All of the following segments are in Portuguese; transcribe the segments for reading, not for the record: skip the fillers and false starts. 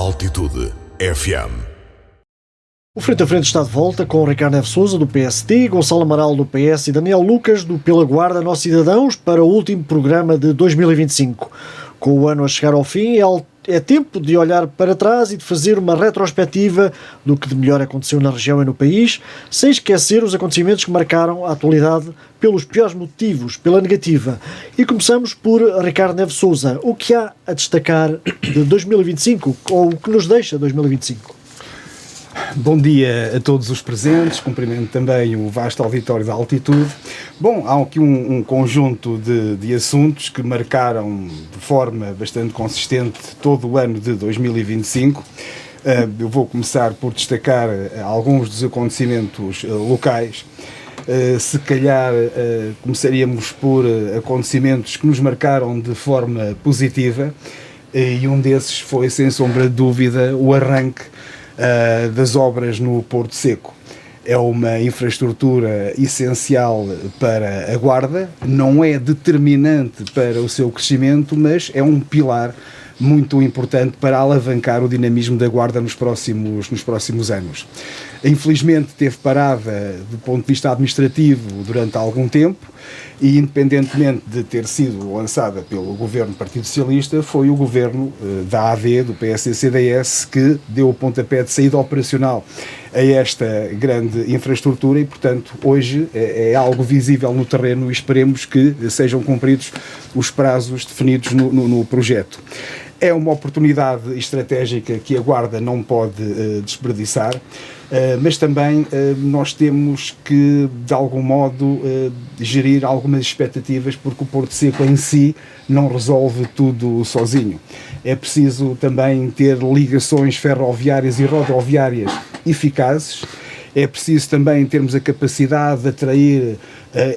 Altitude FM. O Frente a Frente está de volta com Ricardo Neves Sousa, do PSD, Gonçalo Amaral, do PS e Daniel Lucas, do Pela Guarda Nós Cidadãos, para o último programa de 2025. Com o ano a chegar ao fim, é tempo de olhar para trás e de fazer uma retrospectiva do que de melhor aconteceu na região e no país, sem esquecer os acontecimentos que marcaram a atualidade pelos piores motivos, pela negativa. E começamos por Ricardo Neves Sousa. O que há a destacar de 2025, ou o que nos deixa 2025? Bom dia a todos os presentes, cumprimento também o vasto auditório da Altitude. Bom, há aqui um conjunto de assuntos que marcaram de forma bastante consistente todo o ano de 2025. Eu vou começar por destacar alguns dos acontecimentos locais. Se calhar começaríamos por acontecimentos que nos marcaram de forma positiva, e um desses foi, sem sombra de dúvida, o arranque das obras no Porto Seco. É uma infraestrutura essencial para a Guarda, não é determinante para o seu crescimento, mas é um pilar muito importante para alavancar o dinamismo da Guarda nos próximos anos. Infelizmente teve parada do ponto de vista administrativo durante algum tempo e, independentemente de ter sido lançada pelo governo do Partido Socialista, foi o governo da AD, do PSD-CDS, que deu o pontapé de saída operacional a esta grande infraestrutura e, portanto, hoje é algo visível no terreno e esperemos que sejam cumpridos os prazos definidos no projeto. É uma oportunidade estratégica que a Guarda não pode desperdiçar, mas também nós temos que, de algum modo, gerir algumas expectativas, porque o Porto Seco em si não resolve tudo sozinho. É preciso também ter ligações ferroviárias e rodoviárias eficazes. É preciso também termos a capacidade de atrair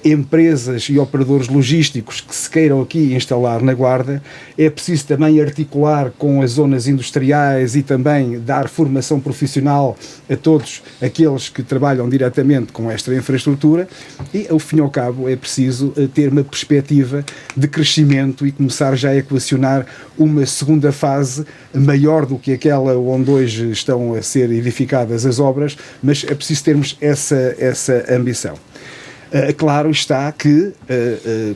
empresas e operadores logísticos que se queiram aqui instalar na Guarda. É preciso também articular com as zonas industriais e também dar formação profissional a todos aqueles que trabalham diretamente com esta infraestrutura e, ao fim e ao cabo, é preciso ter uma perspectiva de crescimento e começar já a equacionar uma segunda fase maior do que aquela onde hoje estão a ser edificadas as obras, mas é preciso termos essa ambição. Claro está que,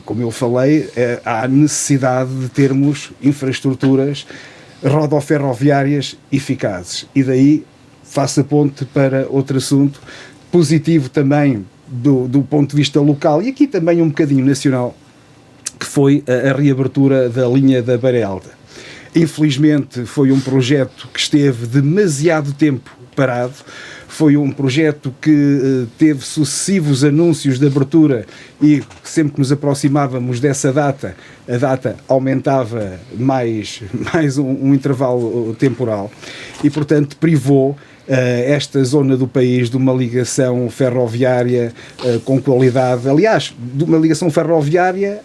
como eu falei, há necessidade de termos infraestruturas rodoferroviárias eficazes. E daí faço a ponte para outro assunto positivo também do ponto de vista local e aqui também um bocadinho nacional, que foi a reabertura da linha da Beira Alta. Infelizmente foi um projeto que esteve demasiado tempo parado. Foi um projeto que teve sucessivos anúncios de abertura e sempre que nos aproximávamos dessa data, a data aumentava mais um intervalo temporal e, portanto, privou esta zona do país de uma ligação ferroviária com qualidade, aliás, de uma ligação ferroviária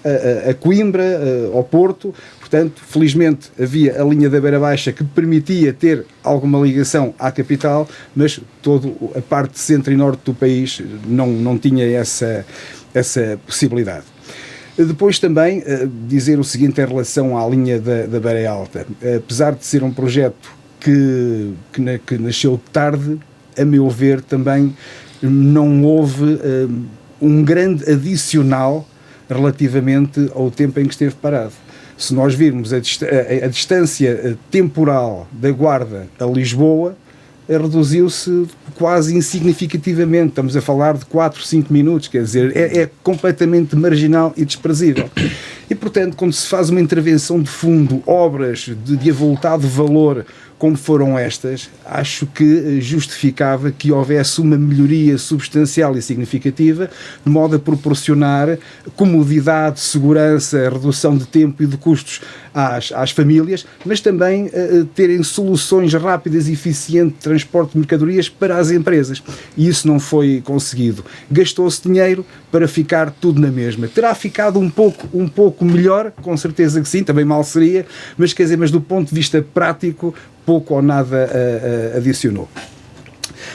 a Coimbra, ao Porto. Portanto, felizmente havia a linha da Beira Baixa que permitia ter alguma ligação à capital, mas toda a parte centro e norte do país não tinha essa possibilidade. Depois também dizer o seguinte em relação à linha da Beira Alta. Apesar de ser um projeto que nasceu tarde, a meu ver também não houve um grande adicional relativamente ao tempo em que esteve parado. Se nós virmos a distância temporal da Guarda a Lisboa, reduziu-se quase insignificativamente. Estamos a falar de 4, 5 minutos, quer dizer, é completamente marginal e desprezível. E, portanto, quando se faz uma intervenção de fundo, obras de avultado valor, como foram estas, acho que justificava que houvesse uma melhoria substancial e significativa, de modo a proporcionar comodidade, segurança, redução de tempo e de custos às famílias, mas também terem soluções rápidas e eficientes de transporte de mercadorias para as empresas. E isso não foi conseguido. Gastou-se dinheiro para ficar tudo na mesma. Terá ficado um pouco melhor, com certeza que sim, também mal seria, mas do ponto de vista prático, pouco ou nada adicionou.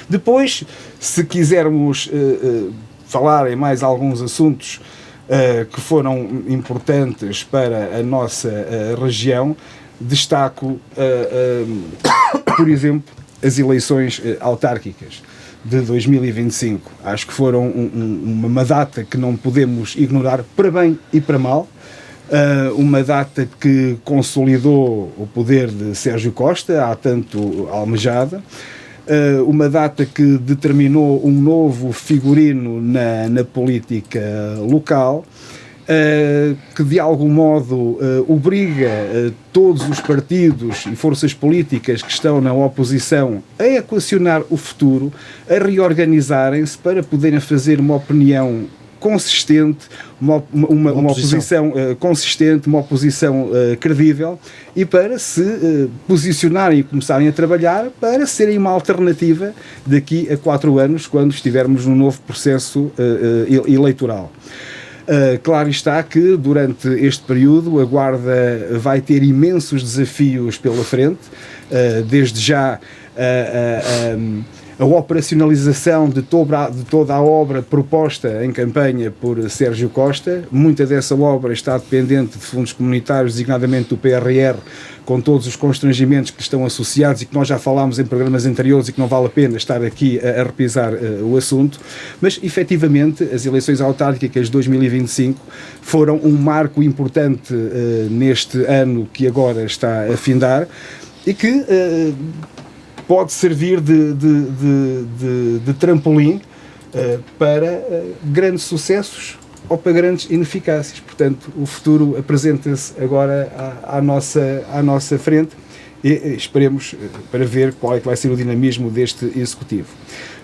Depois, se quisermos falar em mais alguns assuntos que foram importantes para a nossa região, destaco por exemplo, as eleições autárquicas de 2025. Acho que foram uma data que não podemos ignorar, para bem e para mal. Uma data que consolidou o poder de Sérgio Costa, há tanto almejada. Uma data que determinou um novo figurino na política local, que de algum modo obriga todos os partidos e forças políticas que estão na oposição a equacionar o futuro, a reorganizarem-se para poderem fazer uma opinião consistente, uma oposição consistente, uma oposição credível, e para se posicionarem e começarem a trabalhar para serem uma alternativa daqui a 4 anos, quando estivermos num novo processo eleitoral. Claro está que durante este período a Guarda vai ter imensos desafios pela frente, desde já a operacionalização de toda a obra proposta em campanha por Sérgio Costa. Muita dessa obra está dependente de fundos comunitários, designadamente do PRR, com todos os constrangimentos que estão associados e que nós já falámos em programas anteriores e que não vale a pena estar aqui a repisar o assunto. Mas, efetivamente, as eleições autárquicas de 2025 foram um marco importante neste ano que agora está a findar e que pode servir de trampolim para grandes sucessos ou para grandes ineficácias. Portanto, o futuro apresenta-se agora à nossa frente e esperemos para ver qual é que vai ser o dinamismo deste Executivo.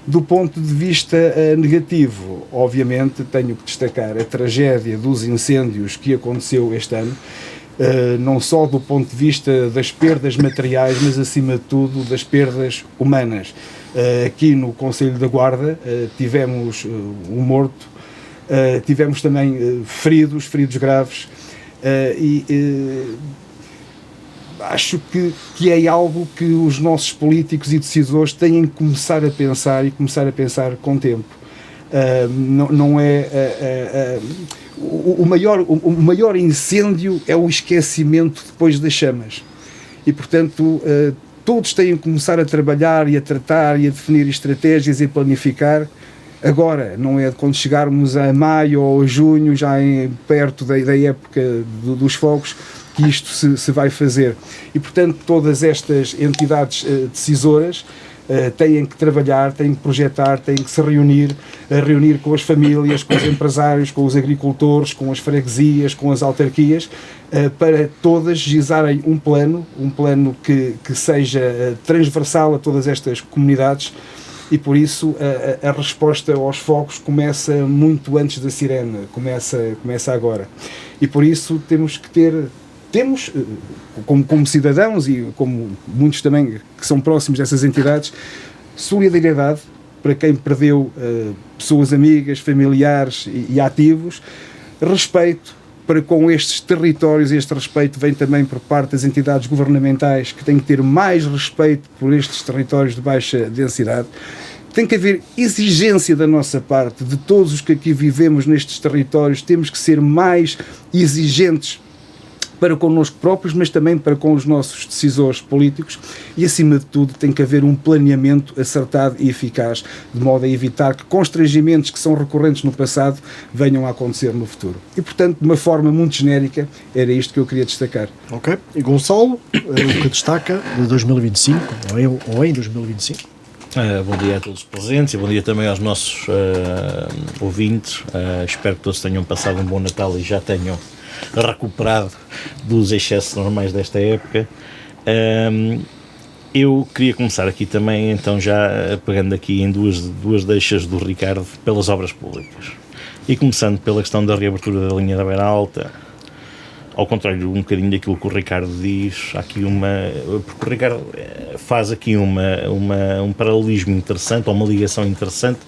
Do ponto de vista negativo, obviamente, tenho que destacar a tragédia dos incêndios que aconteceu este ano, não só do ponto de vista das perdas materiais, mas acima de tudo das perdas humanas. Aqui no Conselho da Guarda tivemos um morto, tivemos também feridos graves, acho que é algo que os nossos políticos e decisores têm que começar a pensar e começar a pensar com tempo. Não é o maior incêndio é o esquecimento depois das chamas, e portanto todos têm que começar a trabalhar e a tratar e a definir estratégias e planificar agora, não é quando chegarmos a maio ou a junho, já perto da época dos fogos, que isto se vai fazer. E portanto todas estas entidades decisoras têm que trabalhar, têm que projetar, têm que se reunir com as famílias, com os empresários, com os agricultores, com as freguesias, com as autarquias, para todas gizarem um plano que seja transversal a todas estas comunidades, e por isso a resposta aos fogos começa muito antes da sirene, começa agora. E por isso temos, como cidadãos e como muitos também que são próximos dessas entidades, solidariedade para quem perdeu pessoas amigas, familiares e ativos, respeito para com estes territórios, e este respeito vem também por parte das entidades governamentais, que têm que ter mais respeito por estes territórios de baixa densidade. Tem que haver exigência da nossa parte, de todos os que aqui vivemos nestes territórios, temos que ser mais exigentes para connosco próprios, mas também para com os nossos decisores políticos, e acima de tudo tem que haver um planeamento acertado e eficaz, de modo a evitar que constrangimentos que são recorrentes no passado venham a acontecer no futuro. E portanto, de uma forma muito genérica, era isto que eu queria destacar. Ok. E Gonçalo, o que destaca de 2025, ou em 2025? Bom dia a todos os presentes e bom dia também aos nossos ouvintes. Espero que todos tenham passado um bom Natal e já tenham recuperado dos excessos normais desta época. Eu queria começar aqui também, então, já pegando aqui em duas deixas do Ricardo, pelas obras públicas. E começando pela questão da reabertura da linha da Beira Alta, ao contrário um bocadinho daquilo que o Ricardo diz, há aqui porque o Ricardo faz aqui um paralelismo interessante, ou uma ligação interessante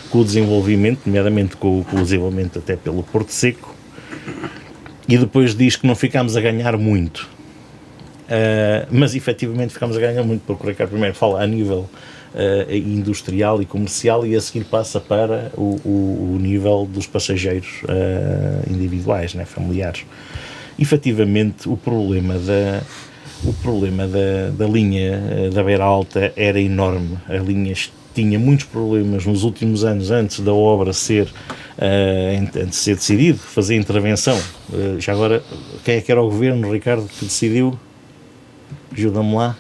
com o desenvolvimento, nomeadamente com o desenvolvimento até pelo Porto Seco, e depois diz que não ficámos a ganhar muito, mas efetivamente ficámos a ganhar muito, porque o Ricardo primeiro fala a nível industrial e comercial, e a seguir passa para o nível dos passageiros individuais, né, familiares. Efetivamente, o problema o problema da linha da Beira Alta era enorme. A linha tinha muitos problemas nos últimos anos, antes da obra ser decidido, fazer intervenção. Já agora, quem é que era o governo, Ricardo, que decidiu? Ajuda-me lá.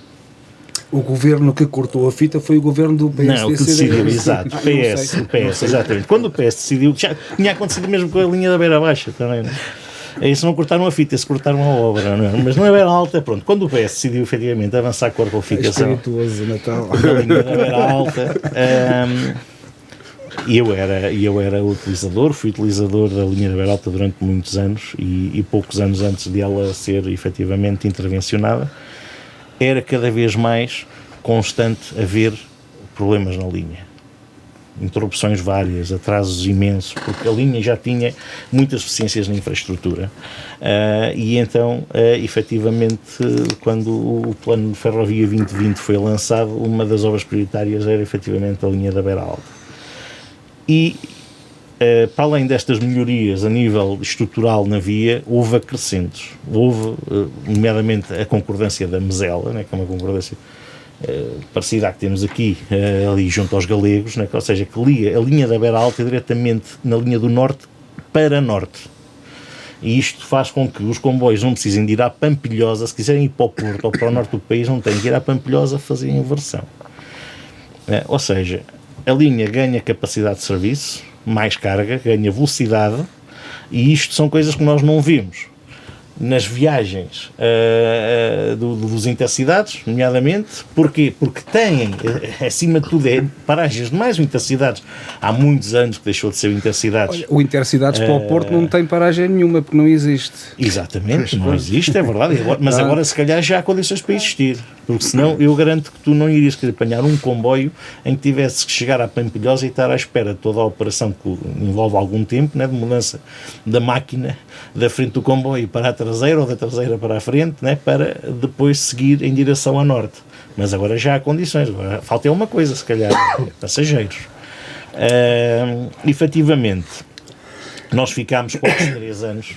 O governo que cortou a fita foi o governo do PSD. Não, o que decidiu, exato, o PS, exatamente. Quando o PS decidiu, já tinha acontecido mesmo com a linha da Beira Baixa também, não é? Isso não cortaram a fita, se cortaram a obra, não é? Mas não é Beira Alta, pronto. Quando o PS decidiu efetivamente avançar com a qualificação da linha da Beira Alta, e eu era fui utilizador da linha da Beira Alta durante muitos anos e poucos anos antes de ela ser efetivamente intervencionada, era cada vez mais constante haver problemas na linha. Interrupções várias, atrasos imensos, porque a linha já tinha muitas deficiências na infraestrutura. E então, efetivamente, quando o Plano de Ferrovia 2020 foi lançado, uma das obras prioritárias era efetivamente a linha da Beira Alta. E, para além destas melhorias a nível estrutural na via, houve acrescentos. Houve, nomeadamente, a concordância da Mesela, né, que é uma concordância parecida à que temos aqui, ali junto aos Galegos, né, ou seja, que liga a linha da Beira Alta diretamente na linha do norte para norte. E isto faz com que os comboios não precisem de ir à Pampilhosa, se quiserem ir para o Porto ou para o norte do país, não têm que ir à Pampilhosa fazer a inversão. Ou seja, a linha ganha capacidade de serviço, mais carga, ganha velocidade, e isto são coisas que nós não vemos nas viagens dos intercidades, nomeadamente. Porquê? Porque têm, acima de tudo, paragens de mais intercidades. Há muitos anos que deixou de ser intercidades. Olha, o intercidades para o Porto não tem paragem nenhuma, porque não existe. Exatamente, não existe, é verdade. Mas agora, se calhar, já há condições para existir. Porque senão, eu garanto que tu não irias querer apanhar um comboio em que tivesse que chegar à Pampilhosa e estar à espera de toda a operação, que envolve algum tempo, né, de mudança da máquina da frente do comboio para a traseira ou da traseira para a frente, né, para depois seguir em direção a norte. Mas agora já há condições. Agora falta uma coisa, se calhar, passageiros. Efetivamente, nós ficámos quase 3 anos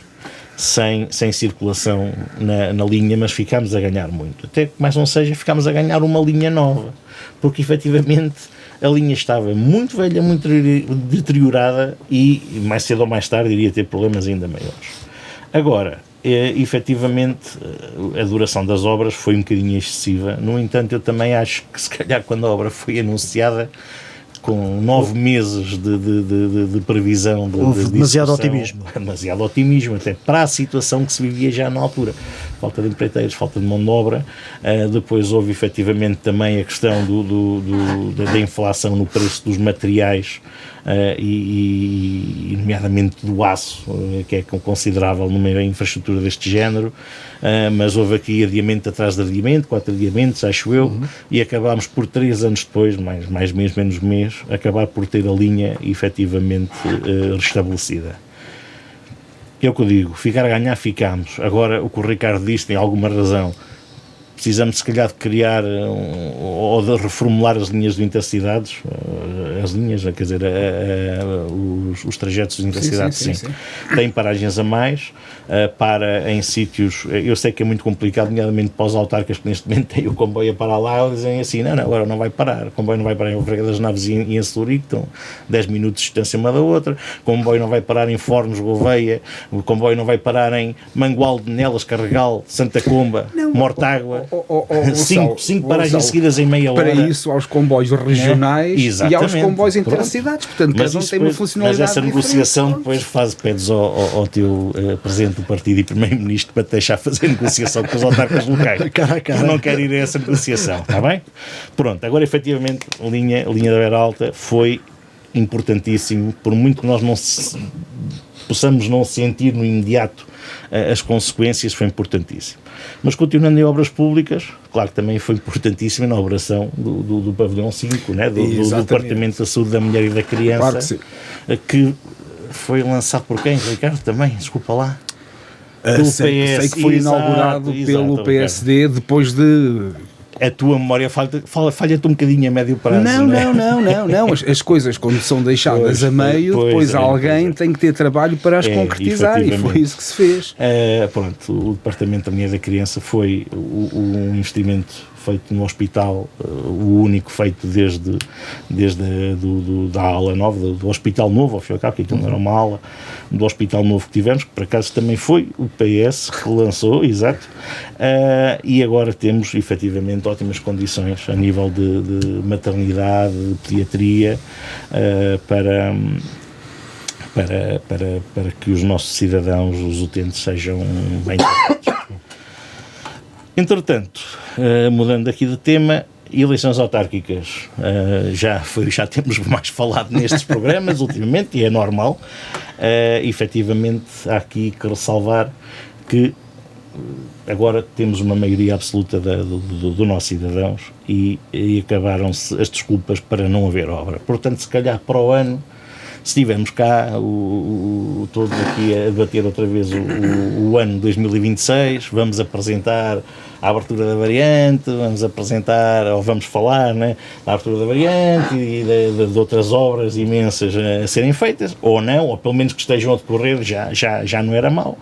sem circulação na linha, mas ficámos a ganhar muito. Até que mais não seja, ficámos a ganhar uma linha nova, porque efetivamente a linha estava muito velha, muito deteriorada e mais cedo ou mais tarde iria ter problemas ainda maiores. Agora, efetivamente, a duração das obras foi um bocadinho excessiva. No entanto, eu também acho que se calhar quando a obra foi anunciada, com 9 meses de previsão, houve demasiado otimismo. Demasiado otimismo, até para a situação que se vivia já na altura. Falta de empreiteiros, falta de mão de obra. Depois houve efetivamente também a questão da inflação no preço dos materiais, e nomeadamente do aço, que é considerável numa infraestrutura deste género. Mas houve aqui adiamento atrás de adiamento, 4 adiamentos, acho eu, e acabámos por 3 anos depois, mais mês, menos mês, acabar por ter a linha efetivamente restabelecida. É o que eu digo, ficar a ganhar, ficamos. Agora, o que o Ricardo disse tem alguma razão. Precisamos, se calhar, de criar ou de reformular as linhas de intercidades, as linhas, quer dizer, os trajetos de intercidades, sim. Têm paragens a mais, para em sítios, eu sei que é muito complicado, nomeadamente para os autarcas que neste momento têm o comboio a parar lá, dizem assim, não, agora não vai parar, o comboio não vai parar em Alfrega das Naves e em Celurico, estão 10 minutos de distância uma da outra, o comboio não vai parar em Fornos, Gouveia, o comboio não vai parar em Mangualde, Nelas, Carregal, Santa Comba, Mortágua. Cinco paragens seguidas em meia hora. Para isso, aos comboios regionais e aos comboios intercidades. Portanto, cada um tem uma funcionalidade. Mas essa negociação depois pedes ao teu presidente do partido e primeiro-ministro para te deixar fazer negociação com os autarcas locais. Eu não quero ir a essa negociação, está bem? Pronto, agora efetivamente a linha da Beira Alta foi importantíssimo, por muito que nós possamos não sentir no imediato as consequências, foi importantíssimo. Mas continuando em obras públicas, claro que também foi importantíssimo na operação do pavilhão 5, né? do Departamento da Saúde da Mulher e da Criança, claro que foi lançado por quem, Ricardo? Também, desculpa lá. Sei que foi inaugurado pelo PSD depois de a tua memória falha-te um bocadinho a médio prazo. Não. As coisas, quando são deixadas a meio, depois alguém tem que ter trabalho para as concretizar, e foi isso que se fez. Pronto, o Departamento da Mulher e da Criança foi um investimento feito no hospital, o único feito desde da ala nova, do hospital novo, ao fim e ao cabo, que aquilo não era uma ala, do hospital novo que tivemos, que por acaso também foi o PS que lançou, exato, e agora temos efetivamente ótimas condições a nível de maternidade, de pediatria, para que os nossos cidadãos, os utentes, sejam bem tratados. Entretanto, mudando aqui de tema, eleições autárquicas, já temos mais falado nestes programas ultimamente, e é normal. Efetivamente, há aqui que ressalvar que agora temos uma maioria absoluta do nossos cidadãos e acabaram-se as desculpas para não haver obra. Portanto, se calhar para o ano, se estivermos cá todos aqui a debater outra vez o ano 2026, vamos apresentar a abertura da variante, vamos falar, né, da abertura da variante e de outras obras imensas a serem feitas, ou não, ou pelo menos que estejam a decorrer, já não era mau.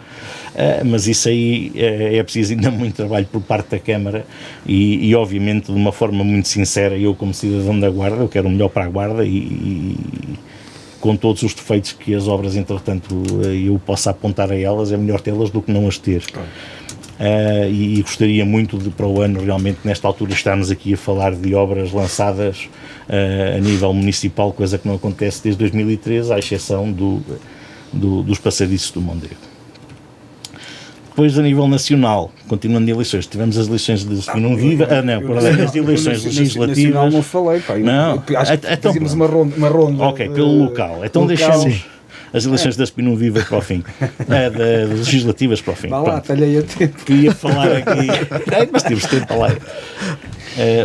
Mas isso aí é preciso ainda muito trabalho por parte da Câmara e obviamente de uma forma muito sincera, eu como cidadão da Guarda, eu quero o melhor para a Guarda e com todos os defeitos que as obras, entretanto, eu possa apontar a elas, é melhor tê-las do que não as ter. E gostaria muito de, para o ano, realmente, nesta altura, estarmos aqui a falar de obras lançadas a nível municipal, coisa que não acontece desde 2013, à exceção dos passadiços do Mondego. Depois, a nível nacional, continuando de eleições, tivemos as eleições de Espinum Viva. As eleições legislativas. Nacional não falei, pá. Acho que fazíamos uma ronda. Ok, pelo local. Então deixamos as eleições da Espinum Viva para o fim. Das legislativas para o fim. Vá lá, talhei a tempo. Queria falar aqui. Mas temos tempo para lá.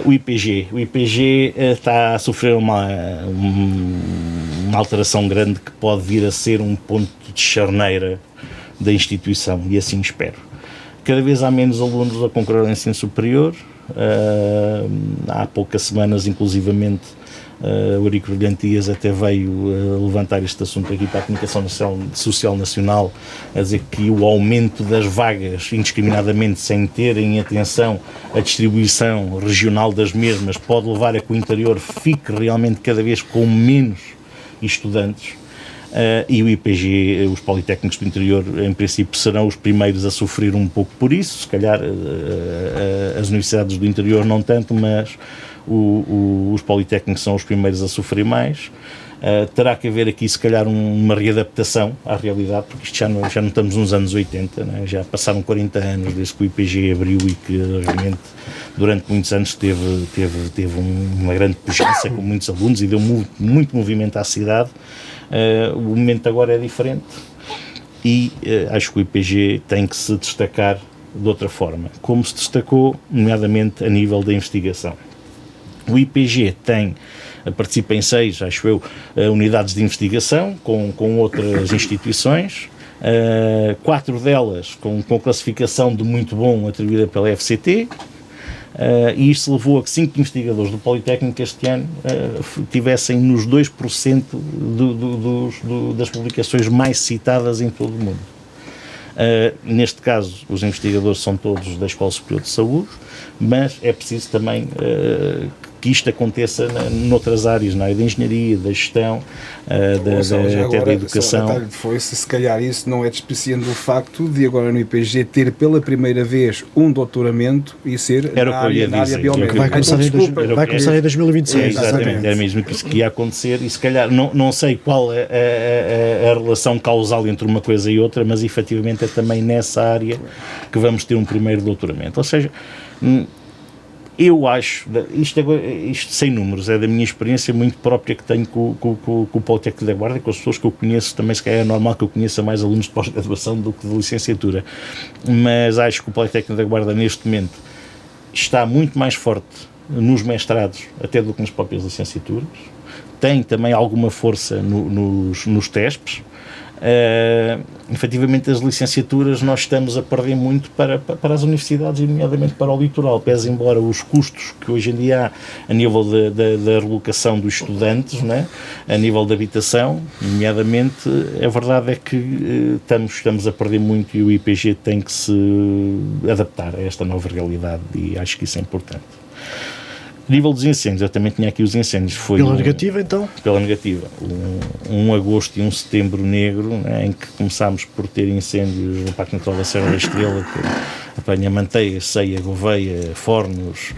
O IPG está a sofrer uma alteração grande que pode vir a ser um ponto de charneira da instituição, e assim espero. Cada vez há menos alunos a concorrer ao ensino superior. Há poucas semanas, inclusivamente, o Eurico Brilhantias até veio levantar este assunto aqui para a Comunicação Social Nacional, a dizer que o aumento das vagas, indiscriminadamente, sem ter em atenção a distribuição regional das mesmas, pode levar a que o interior fique realmente cada vez com menos estudantes. E o IPG, os Politécnicos do Interior, em princípio, serão os primeiros a sofrer um pouco por isso. Se calhar as universidades do interior não tanto, mas os Politécnicos são os primeiros a sofrer mais. Terá que haver aqui, se calhar, uma readaptação à realidade, porque isto já não estamos nos anos 80, né? Já passaram 40 anos desde que o IPG abriu e que realmente durante muitos anos teve uma grande pujança com muitos alunos e deu muito movimento à cidade. O momento agora é diferente e acho que o IPG tem que se destacar de outra forma, como se destacou, nomeadamente a nível da investigação. O IPG participa em 6, acho eu, unidades de investigação com outras instituições, 4 delas com classificação de muito bom atribuída pela FCT. E isto levou a que 5 investigadores do Politécnico este ano tivessem nos 2% das publicações mais citadas em todo o mundo. Neste caso, os investigadores são todos da Escola Superior de Saúde, mas é preciso também que isto aconteça noutras áreas, na área da engenharia, da gestão, até da educação. Se calhar isso não é despeciando o facto de agora no IPG ter pela primeira vez um doutoramento e ser na área biomédica. Vai começar em 2026. Exatamente, era mesmo que isso que ia acontecer e se calhar não sei qual é a relação causal entre uma coisa e outra, mas efetivamente é também nessa área que vamos ter um primeiro doutoramento. Ou seja, eu acho, isto sem números, é da minha experiência muito própria que tenho com o Politécnico da Guarda, com as pessoas que eu conheço, também se calhar é normal que eu conheça mais alunos de pós-graduação do que de licenciatura, mas acho que o Politécnico da Guarda neste momento está muito mais forte nos mestrados até do que nas próprias licenciaturas, tem também alguma força nos TESPs, efetivamente as licenciaturas nós estamos a perder muito para as universidades, e nomeadamente para o litoral, pese embora os custos que hoje em dia há a nível da relocação dos estudantes, né, a nível de habitação, nomeadamente, a verdade é que estamos a perder muito, e o IPG tem que se adaptar a esta nova realidade, e acho que isso é importante. A nível dos incêndios, eu também tinha aqui os incêndios. Foi pela negativa, então? Pela negativa. Um agosto e um setembro negro, né, em que começámos por ter incêndios no Parque Natural da Serra da Estrela, que apanha Manteiga, Ceia, Gouveia, Fornos.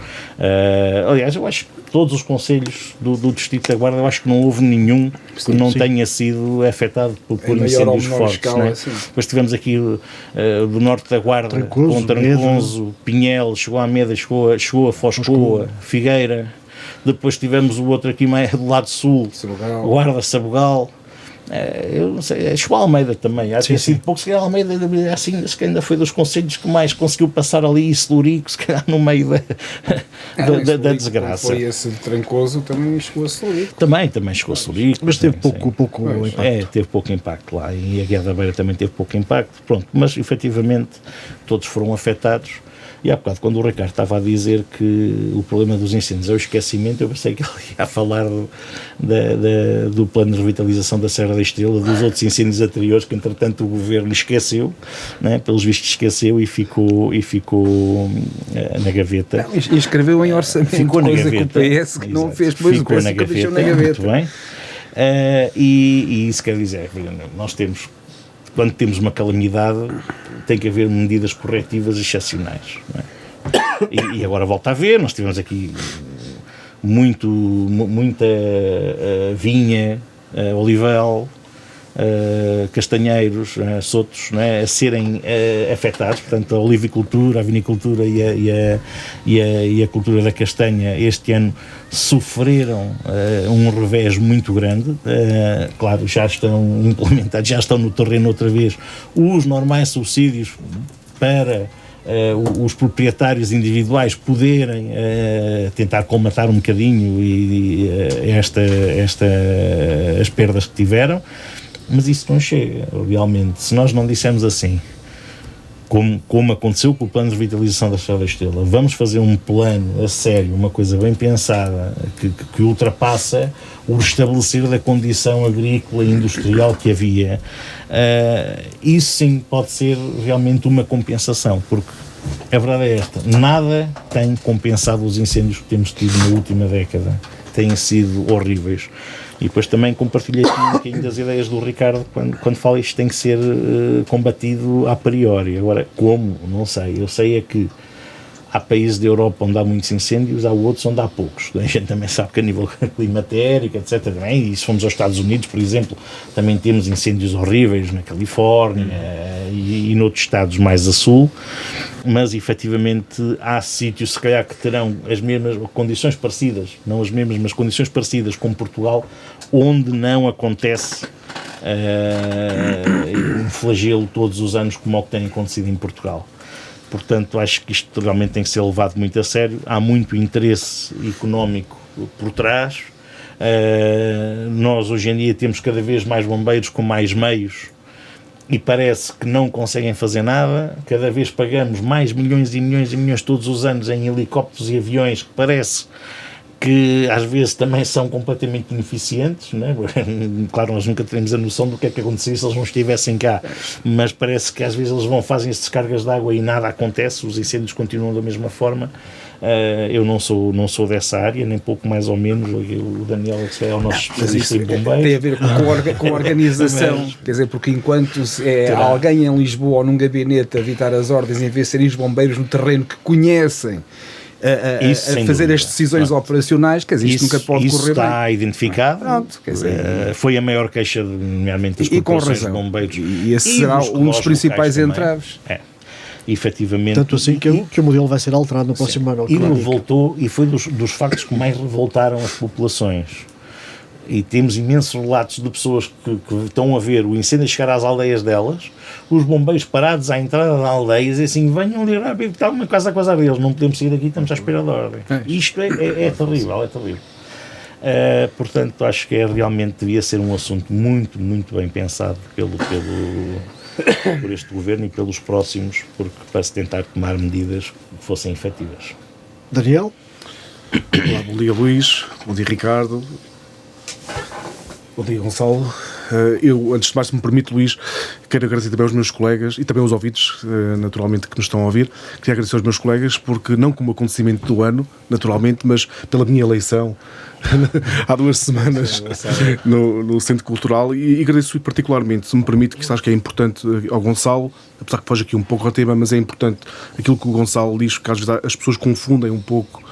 Aliás, eu acho que todos os concelhos do Distrito da Guarda, eu acho que não houve nenhum que não tenha sido afetado por incêndios fortes. Escala, né? Depois tivemos aqui do Norte da Guarda, com Trancoso, Pinhel, chegou a Meda, chegou a Foscoa, Figueira. Depois tivemos o outro aqui mais do lado sul, Sabugal. Guarda, Sabugal. Eu não sei, chegou a Almeida também. Há ter sido pouco, se calhar Almeida assim, se calhar ainda foi dos concelhos que mais conseguiu passar ali, e Celurico, se calhar no meio da desgraça. Foi esse de Trancoso, também chegou a Celurico. Também chegou a Celurico. Mas teve pouco impacto. Teve pouco impacto lá, e a Guia da Beira também teve pouco impacto. Pronto, mas efetivamente todos foram afetados. E há bocado, quando o Ricardo estava a dizer que o problema dos incêndios é o esquecimento, eu pensei que ele ia falar do plano de revitalização da Serra da Estrela, dos outros incêndios anteriores, que entretanto o governo esqueceu, né, pelos vistos esqueceu, e ficou na gaveta. Não, e escreveu em orçamento, ficou coisa na gaveta, que o PS que não fez, depois ficou na gaveta, deixou na gaveta. muito bem. E isso quer dizer, nós temos, quando temos uma calamidade, tem que haver medidas corretivas excepcionais, não é? E agora volta a haver. Nós tivemos aqui muita vinha, olival, castanheiros, sotos, não é, a serem afetados. Portanto, a olivicultura, a vinicultura e a cultura da castanha este ano sofreram um revés muito grande. Claro, já estão implementados, já estão no terreno outra vez os normais subsídios para os proprietários individuais poderem tentar colmatar um bocadinho as perdas que tiveram. Mas isso não chega, realmente. Se nós não dissermos assim, como aconteceu com o plano de revitalização da Serra da Estrela, vamos fazer um plano a sério, uma coisa bem pensada, que ultrapassa o restabelecer da condição agrícola e industrial que havia, isso sim pode ser realmente uma compensação, porque a verdade é esta: nada tem compensado os incêndios que temos tido na última década. Têm sido horríveis. E depois também compartilhei aqui um bocadinho das ideias do Ricardo quando fala isto tem que ser combatido a priori. Agora, como? Não sei. Eu sei é que há países da Europa onde há muitos incêndios, há outros onde há poucos. A gente também sabe que a nível climatérico, etc. Também, e se formos aos Estados Unidos, por exemplo, também temos incêndios horríveis na Califórnia e noutros estados mais a sul. Mas efetivamente há sítios, se calhar, que terão as mesmas condições parecidas, não as mesmas, mas condições parecidas com Portugal, onde não acontece um flagelo todos os anos como o que tem acontecido em Portugal. Portanto, acho que isto realmente tem que ser levado muito a sério. Há muito interesse económico por trás. Nós hoje em dia temos cada vez mais bombeiros com mais meios, e parece que não conseguem fazer nada. Cada vez pagamos mais milhões e milhões e milhões todos os anos em helicópteros e aviões que parece que às vezes também são completamente ineficientes, né? Claro, nós nunca teremos a noção do que é que acontecia se eles não estivessem cá, mas parece que às vezes eles fazem as descargas de água e nada acontece, os incêndios continuam da mesma forma. Eu não sou dessa área, nem pouco mais ou menos. O Daniel é o nosso especialista em bombeiros. Tem a ver com a organização, quer dizer, porque enquanto alguém em Lisboa ou num gabinete a ditar as ordens, em vez de serem os bombeiros no terreno que conhecem a fazer as decisões operacionais, quer dizer, isto nunca pode correr bem. Isso está identificado. Pronto, quer dizer, foi a maior queixa, nomeadamente das corporações de bombeiros. E esse será um dos principais entraves. Efetivamente. Tanto assim que o modelo vai ser alterado no próximo ano. E revoltou, e foi dos factos que mais revoltaram as populações. E temos imensos relatos de pessoas que estão a ver o incêndio chegar às aldeias delas, os bombeiros parados à entrada da aldeia, e assim, venham ali rápido, está uma casa a deles, não podemos sair daqui, estamos à espera da ordem. Isto é terrível, é terrível. Portanto, acho que realmente devia ser um assunto muito, muito bem pensado por este governo e pelos próximos, para se tentar tomar medidas que fossem efetivas. Daniel? Olá, bom dia Luís, bom dia Ricardo, bom dia Gonçalo. Eu, antes de mais, se me permite, Luís, quero agradecer também aos meus colegas e também aos ouvintes, naturalmente, que nos estão a ouvir. Queria agradecer aos meus colegas, porque não como acontecimento do ano, naturalmente, mas pela minha eleição há 2 semanas no Centro Cultural, e agradeço particularmente, se me permite, que acho que é importante ao Gonçalo, apesar que foge aqui um pouco ao tema, mas é importante aquilo que o Gonçalo diz, que às vezes as pessoas confundem um pouco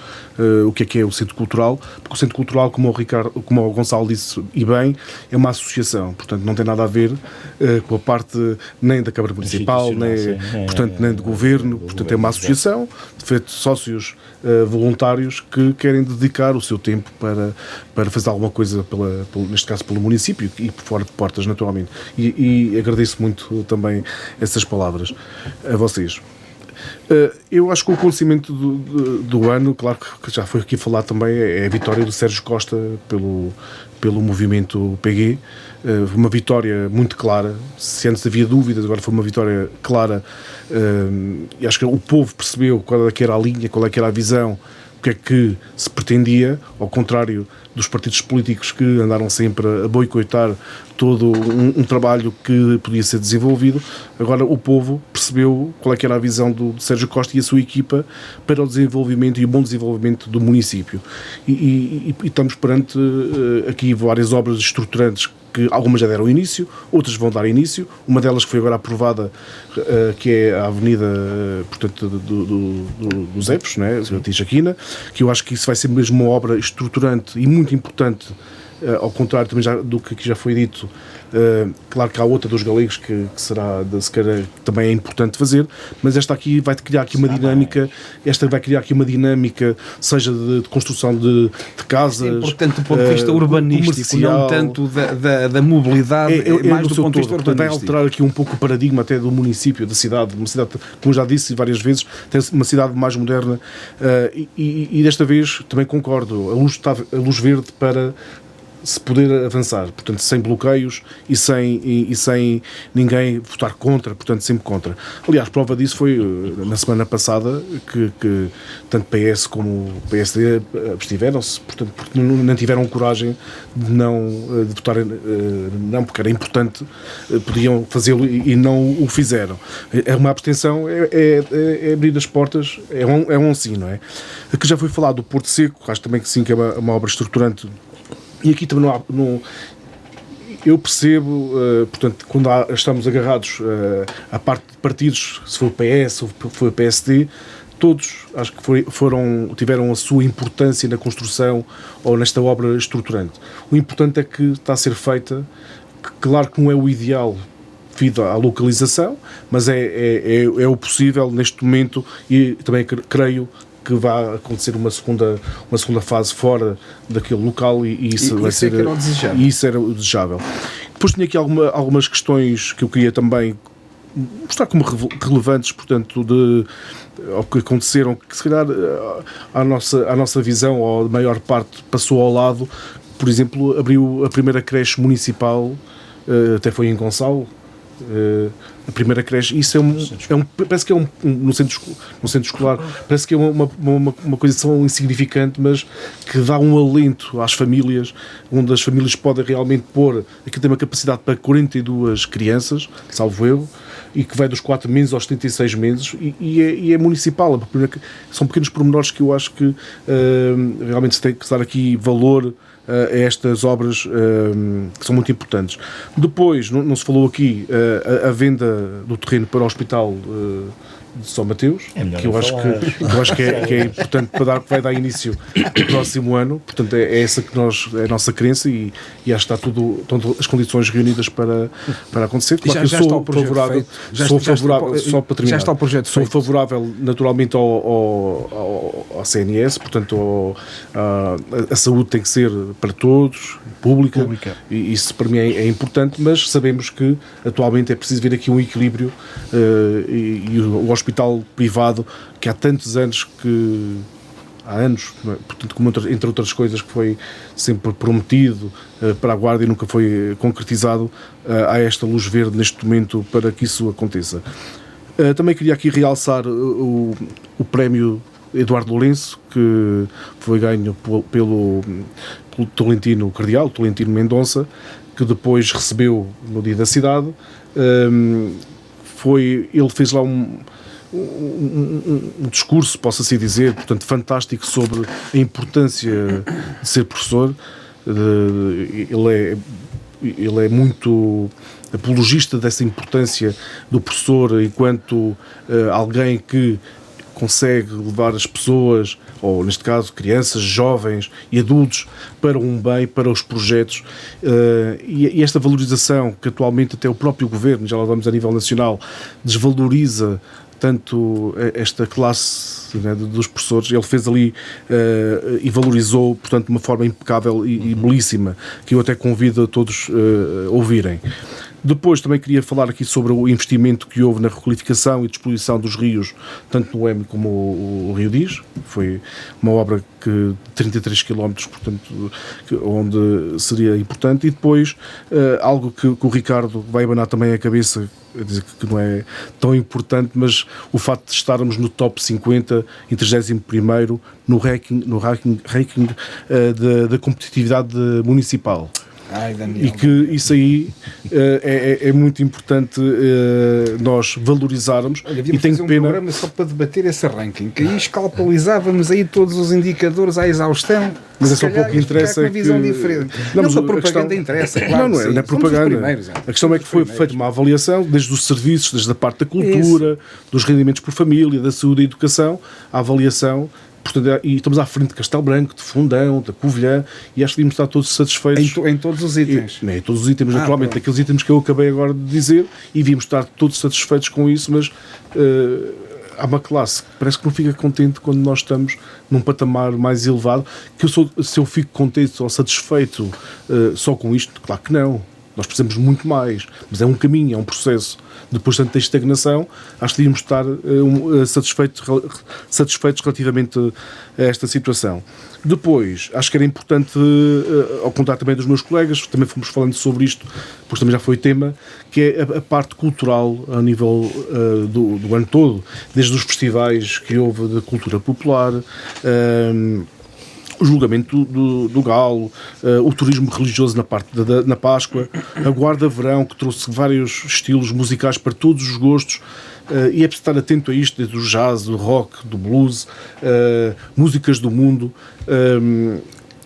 o que é o Centro Cultural, porque o Centro Cultural, como o Gonçalo disse e bem, é uma associação, portanto não tem nada a ver com a parte nem da Câmara Municipal, nem do Governo, portanto é uma associação de sócios voluntários que querem dedicar o seu tempo para fazer alguma coisa, neste caso pelo município e por fora de portas, naturalmente. E agradeço muito também essas palavras a vocês. Eu acho que o acontecimento do ano, claro que já foi aqui falado também, é a vitória do Sérgio Costa pelo movimento PG. Uma vitória muito clara. Se antes havia dúvidas, agora foi uma vitória clara. E acho que o povo percebeu qual é que era a linha, qual é que era a visão, o que é que se pretendia, ao contrário dos partidos políticos que andaram sempre a boicotar todo um trabalho que podia ser desenvolvido. Agora o povo percebeu qual é que era a visão do Sérgio Costa e a sua equipa para o desenvolvimento e o bom desenvolvimento do município. E estamos perante aqui várias obras estruturantes, que algumas já deram início, outras vão dar início. Uma delas que foi agora aprovada, que é a avenida, portanto, dos Epos, né, a Tijaquina, que eu acho que isso vai ser mesmo uma obra estruturante e muito importante, ao contrário também do que já foi dito. Claro que há outra dos galegos que será da Sequeira, que também é importante fazer, mas esta aqui vai criar aqui uma dinâmica, seja de construção de casas. É importante do ponto de vista urbanístico, não tanto da mobilidade, mais do ponto de vista urbanístico. Vai alterar aqui um pouco o paradigma até do município, da cidade, uma cidade, como já disse várias vezes, tem uma cidade mais moderna, e desta vez também concordo, a luz verde para se poder avançar, portanto sem bloqueios e sem ninguém votar contra, portanto sempre contra. Aliás, prova disso foi na semana passada que tanto PS como PSD abstiveram-se, portanto, porque não tiveram coragem de votar, não, porque era importante, podiam fazê-lo e não o fizeram. É uma abstenção, é abrir as portas, é um sim, não é? Que já foi falado do Porto Seco, acho também que sim, que é uma obra estruturante. E aqui também eu percebo, portanto, quando estamos agarrados à parte de partidos, se foi o PS ou foi o PSD, todos acho que tiveram a sua importância na construção ou nesta obra estruturante. O importante é que está a ser feita, que, claro que não é o ideal devido à localização, mas é o possível neste momento, e também creio que vai acontecer uma segunda fase fora daquele local, e isso vai ser, e isso era o desejável. Depois tinha aqui algumas questões que eu queria também mostrar como relevantes, portanto, ao que aconteceram, que se calhar a nossa visão, ou a maior parte, passou ao lado. Por exemplo, abriu a primeira creche municipal, até foi em Gonçalo, a primeira creche. Isso parece que é no centro escolar, parece que é uma coisa tão insignificante, mas que dá um alento às famílias, onde as famílias podem realmente pôr, aqui tem uma capacidade para 42 crianças, salvo eu, e que vai dos 4 meses aos 76 meses, e é municipal. São pequenos pormenores que eu acho que realmente se tem que dar aqui valor a estas obras, que são muito importantes. Depois, não se falou aqui, a venda do terreno para o Hospital de São Mateus, que eu acho que é importante, que vai dar início no próximo ano. Portanto, é essa que é a nossa crença, e acho que estão as condições reunidas para acontecer. Claro que eu sou favorável, só para terminar, sou favorável naturalmente ao CNS, portanto a saúde tem que ser para todos, pública. E isso para mim é importante, mas sabemos que atualmente é preciso ver aqui um equilíbrio, e o hospital privado, que há tantos anos que há anos, portanto, entre outras coisas que foi sempre prometido para a Guarda e nunca foi concretizado, há esta luz verde neste momento para que isso aconteça. Também queria aqui realçar o prémio Eduardo Lourenço, que foi ganho pelo Tolentino Cardeal, Tolentino Mendonça, que depois recebeu no Dia da Cidade. Ele fez lá um discurso, posso assim dizer, portanto, fantástico sobre a importância de ser professor. Ele é muito apologista dessa importância do professor enquanto alguém que consegue levar as pessoas, ou neste caso crianças, jovens e adultos, para um bem, para os projetos, e esta valorização que atualmente até o próprio governo, já lá vamos a nível nacional, desvaloriza tanto esta classe, né, dos professores. Ele fez ali e valorizou, portanto, de uma forma impecável e belíssima, que eu até convido a todos a ouvirem. Depois também queria falar aqui sobre o investimento que houve na requalificação e disposição dos rios, tanto no Eme como o Rio Diz. Foi uma obra de 33 km, portanto, onde seria importante. E depois, algo que o Ricardo vai abanar também a cabeça, a dizer que não é tão importante, mas o facto de estarmos no top 50, em 31º, no ranking da competitividade municipal. Ai, Daniel, e que isso aí é muito importante nós valorizarmos. Olha, e tenho fazer pena. Um programa só para debater esse ranking, que aí escalpelizávamos aí todos os indicadores à exaustão. Mas é só pouco que interessa. Uma visão diferente. Não, Mas a propaganda propaganda interessa, claro. Não é propaganda. A questão é que foi feita uma avaliação, desde os serviços, desde a parte da cultura, dos rendimentos por família, da saúde e educação, a avaliação. Portanto, e estamos à frente de Castelo Branco, de Fundão, da Covilhã, e acho que devíamos estar todos satisfeitos. Em todos os itens. Em todos os itens, naturalmente, aqueles itens que eu acabei agora de dizer, e devíamos estar todos satisfeitos com isso, mas há uma classe que parece que não fica contente quando nós estamos num patamar mais elevado. Se eu fico contente ou satisfeito só com isto, claro que não. Nós precisamos muito mais, mas é um caminho, é um processo. Depois de tanta estagnação, acho que devíamos estar satisfeitos relativamente a esta situação. Depois, acho que era importante, ao contrário também dos meus colegas, também fomos falando sobre isto, pois também já foi tema, que é a parte cultural a nível do ano todo, desde os festivais que houve de cultura popular, o julgamento do Galo, o turismo religioso na Páscoa, a Guarda Verão, que trouxe vários estilos musicais para todos os gostos, e é preciso estar atento a isto, desde o jazz, do rock, do blues, músicas do mundo,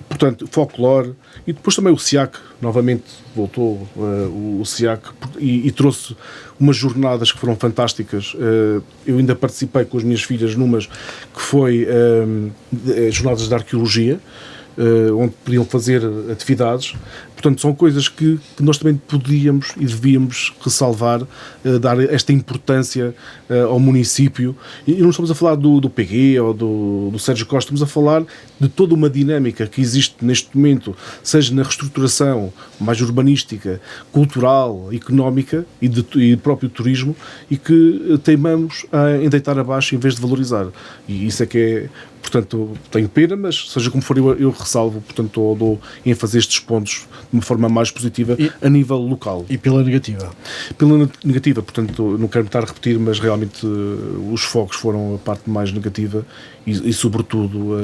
portanto, folclore, e depois também o SIAC, novamente voltou o SIAC e trouxe umas jornadas que foram fantásticas. Eu ainda participei com as minhas filhas numas que foi jornadas de arqueologia, onde podiam fazer atividades. Portanto, são coisas que nós também podíamos e devíamos ressalvar, dar esta importância ao município. E não estamos a falar do PG ou do Sérgio Costa, estamos a falar de toda uma dinâmica que existe neste momento, seja na reestruturação mais urbanística, cultural, económica e próprio turismo, e que teimamos em deitar abaixo em vez de valorizar. E isso é que é. Portanto, tenho pena, mas seja como for, eu ressalvo, portanto, ou dou ênfase a estes pontos de uma forma mais positiva a nível local. E pela negativa? Pela negativa, portanto, não quero me estar a repetir, mas realmente os fogos foram a parte mais negativa e sobretudo,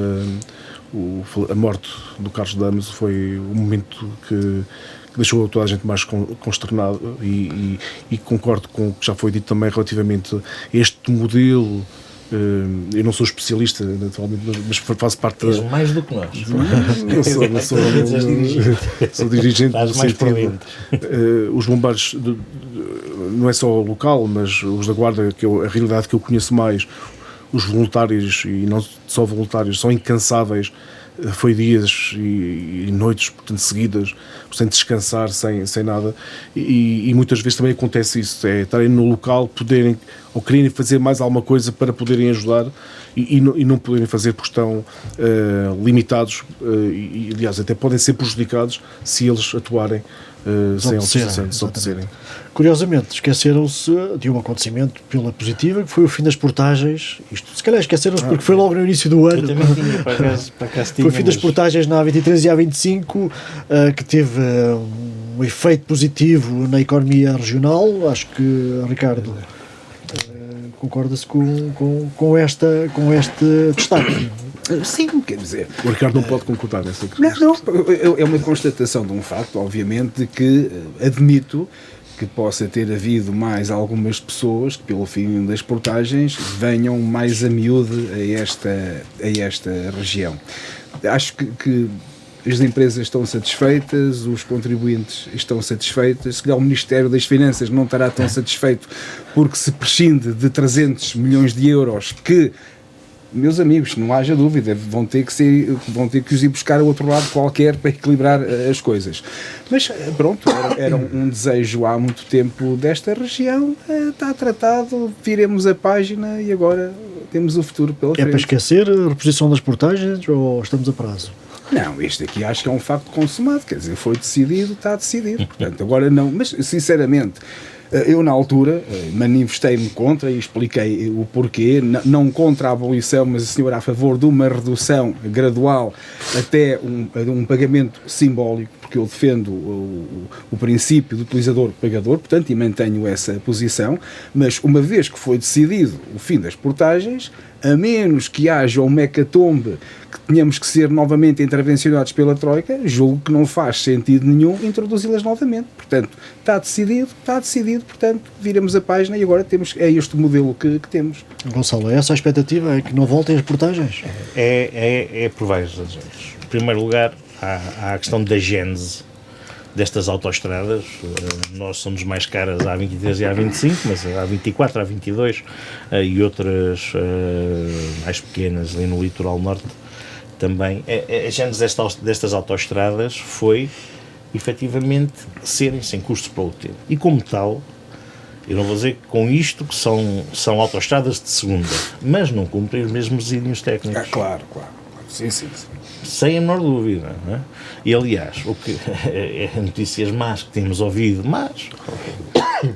a morte do Carlos Damas foi um momento que deixou toda a gente mais consternado e concordo com o que já foi dito também relativamente a este modelo. Eu não sou especialista, naturalmente, mas faço parte da... mais do que nós. Não sou dirigente. Estás mais por dentro. Os bombeiros, não é só o local, mas os da Guarda, que a realidade que eu conheço mais, os voluntários, e não só voluntários, são incansáveis. Foi dias e noites, portanto, seguidas, sem descansar, sem nada, e muitas vezes também acontece isso, é estarem no local, poderem ou quererem fazer mais alguma coisa para poderem ajudar e não poderem fazer porque estão limitados, e aliás até podem ser prejudicados se eles atuarem sem Desobedecer, autorização, se obedecerem. Curiosamente, esqueceram-se de um acontecimento pela positiva, que foi o fim das portagens. Isto, se calhar esqueceram-se porque foi logo no início do ano. Eu também tinha, para acaso Foi tinha, o fim das mas- portagens na A23 e A25, que teve um efeito positivo na economia regional. Acho que, Ricardo, concorda-se com este destaque. Sim, quer dizer, O Ricardo não pode concordar nessa não, é uma constatação de um facto, obviamente, que admito que possa ter havido mais algumas pessoas que, pelo fim das portagens, venham mais a miúde a esta região. Acho que as empresas estão satisfeitas, os contribuintes estão satisfeitos, se calhar o Ministério das Finanças não estará tão satisfeito porque se prescinde de 300 milhões de euros que, meus amigos, não haja dúvida, vão ter que os ir buscar a outro lado qualquer para equilibrar as coisas. Mas pronto, era um desejo há muito tempo desta região, está tratado, viremos a página e agora temos o futuro pela É para frente. esquecer a reposição das portagens ou estamos a prazo? Não, este aqui acho que é um facto consumado, quer dizer, foi decidido, está decidido. Portanto, agora não, mas sinceramente, eu na altura manifestei-me contra e expliquei o porquê, não contra a abolição, mas a senhora a favor de uma redução gradual até um pagamento simbólico, porque eu defendo o princípio do utilizador-pagador, portanto, e mantenho essa posição, mas uma vez que foi decidido o fim das portagens, a menos que haja um hecatombe que tenhamos que ser novamente intervencionados pela Troika, julgo que não faz sentido nenhum introduzi-las novamente. Portanto, está decidido, portanto, viramos a página e agora é este modelo que temos. Gonçalo, é essa a expectativa? É que não voltem as portagens? É por várias razões. Em primeiro lugar, há a questão da gênese destas autoestradas. Nós somos mais caras a A23 e a A25, mas a A24, a A22 e outras mais pequenas ali no litoral norte também. A gênese destas autoestradas foi efetivamente serem sem custos para o tempo. E como tal, eu não vou dizer com isto que são autoestradas de segunda, mas não cumprem os mesmos desígnios técnicos. Claro. Sim. Sem a menor dúvida, não é? E aliás, o que é notícias más que temos ouvido, mas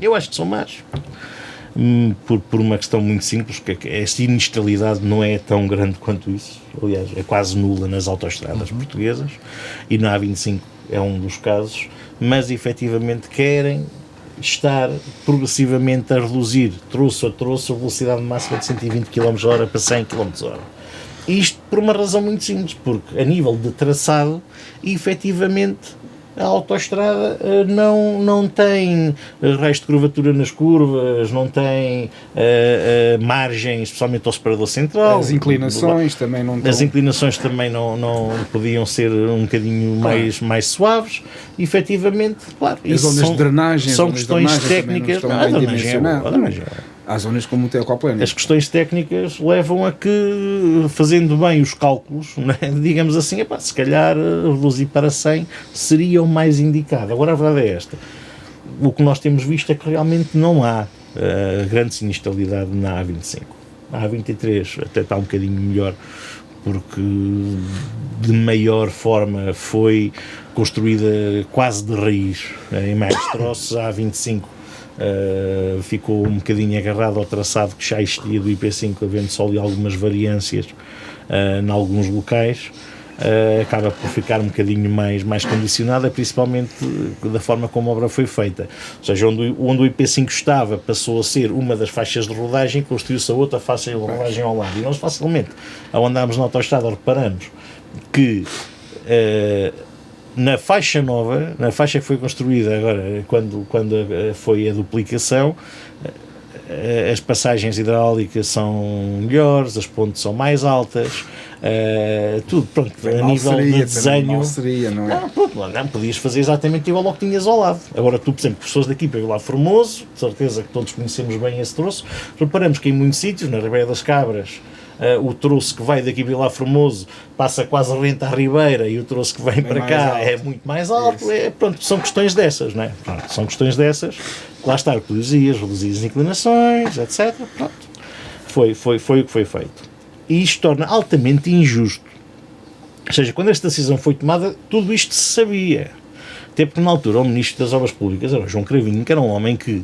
eu acho que são más, por uma questão muito simples, que a sinistralidade não é tão grande quanto isso. Aliás, é quase nula nas autoestradas portuguesas, e na A25 é um dos casos, mas efetivamente querem estar progressivamente a reduzir troço a troço a velocidade máxima de 120 km/h para 100 km/h. Isto por uma razão muito simples, porque a nível de traçado, efetivamente, a autoestrada não tem raios de curvatura nas curvas, não tem margem, especialmente ao separador central. As inclinações também não As inclinações também não podiam ser um bocadinho mais suaves. Efetivamente, claro, As zonas de drenagem, são zonas de questões drenagem técnicas. também não estão bem dimensionadas. Há zonas como o Tecoplano. As questões técnicas levam a que, fazendo bem os cálculos, né, digamos assim, se calhar reduzir para 100 seria o mais indicado. Agora a verdade é esta: o que nós temos visto é que realmente não há grande sinistralidade na A25. A A23 até está um bocadinho melhor, porque de maior forma foi construída quase de raiz em mais troços. A A25 ficou um bocadinho agarrado ao traçado que já existia do IP5, havendo só ali algumas variâncias em alguns locais. Acaba por ficar um bocadinho mais condicionada, principalmente da forma como a obra foi feita. Ou seja, onde o IP5 estava, passou a ser uma das faixas de rodagem, construiu-se a outra faixa de rodagem ao lado. E nós facilmente, ao andarmos na autoestrada, reparamos que na faixa nova, na faixa que foi construída agora, quando foi a duplicação, as passagens hidráulicas são melhores, as pontes são mais altas, tudo, pronto, a nível de desenho. Não podias fazer exatamente igual ao que tinhas ao lado. Agora, tu, por exemplo, pessoas daqui para Vilar Formoso, de certeza que todos conhecemos bem esse troço, reparamos que em muitos sítios, na Ribeira das Cabras, o troço que vai daqui a Vilar Formoso passa quase a renta à Ribeira, e o troço que vem para cá é muito mais alto. Pronto, são questões dessas, não é? Pronto, são questões dessas. Lá está o que tu dizias, reduzir as inclinações, etc. Pronto. Foi o que foi feito. E isto torna altamente injusto. Ou seja, quando esta decisão foi tomada, tudo isto se sabia. Até porque na altura o Ministro das Obras Públicas era o João Cravinho, que era um homem que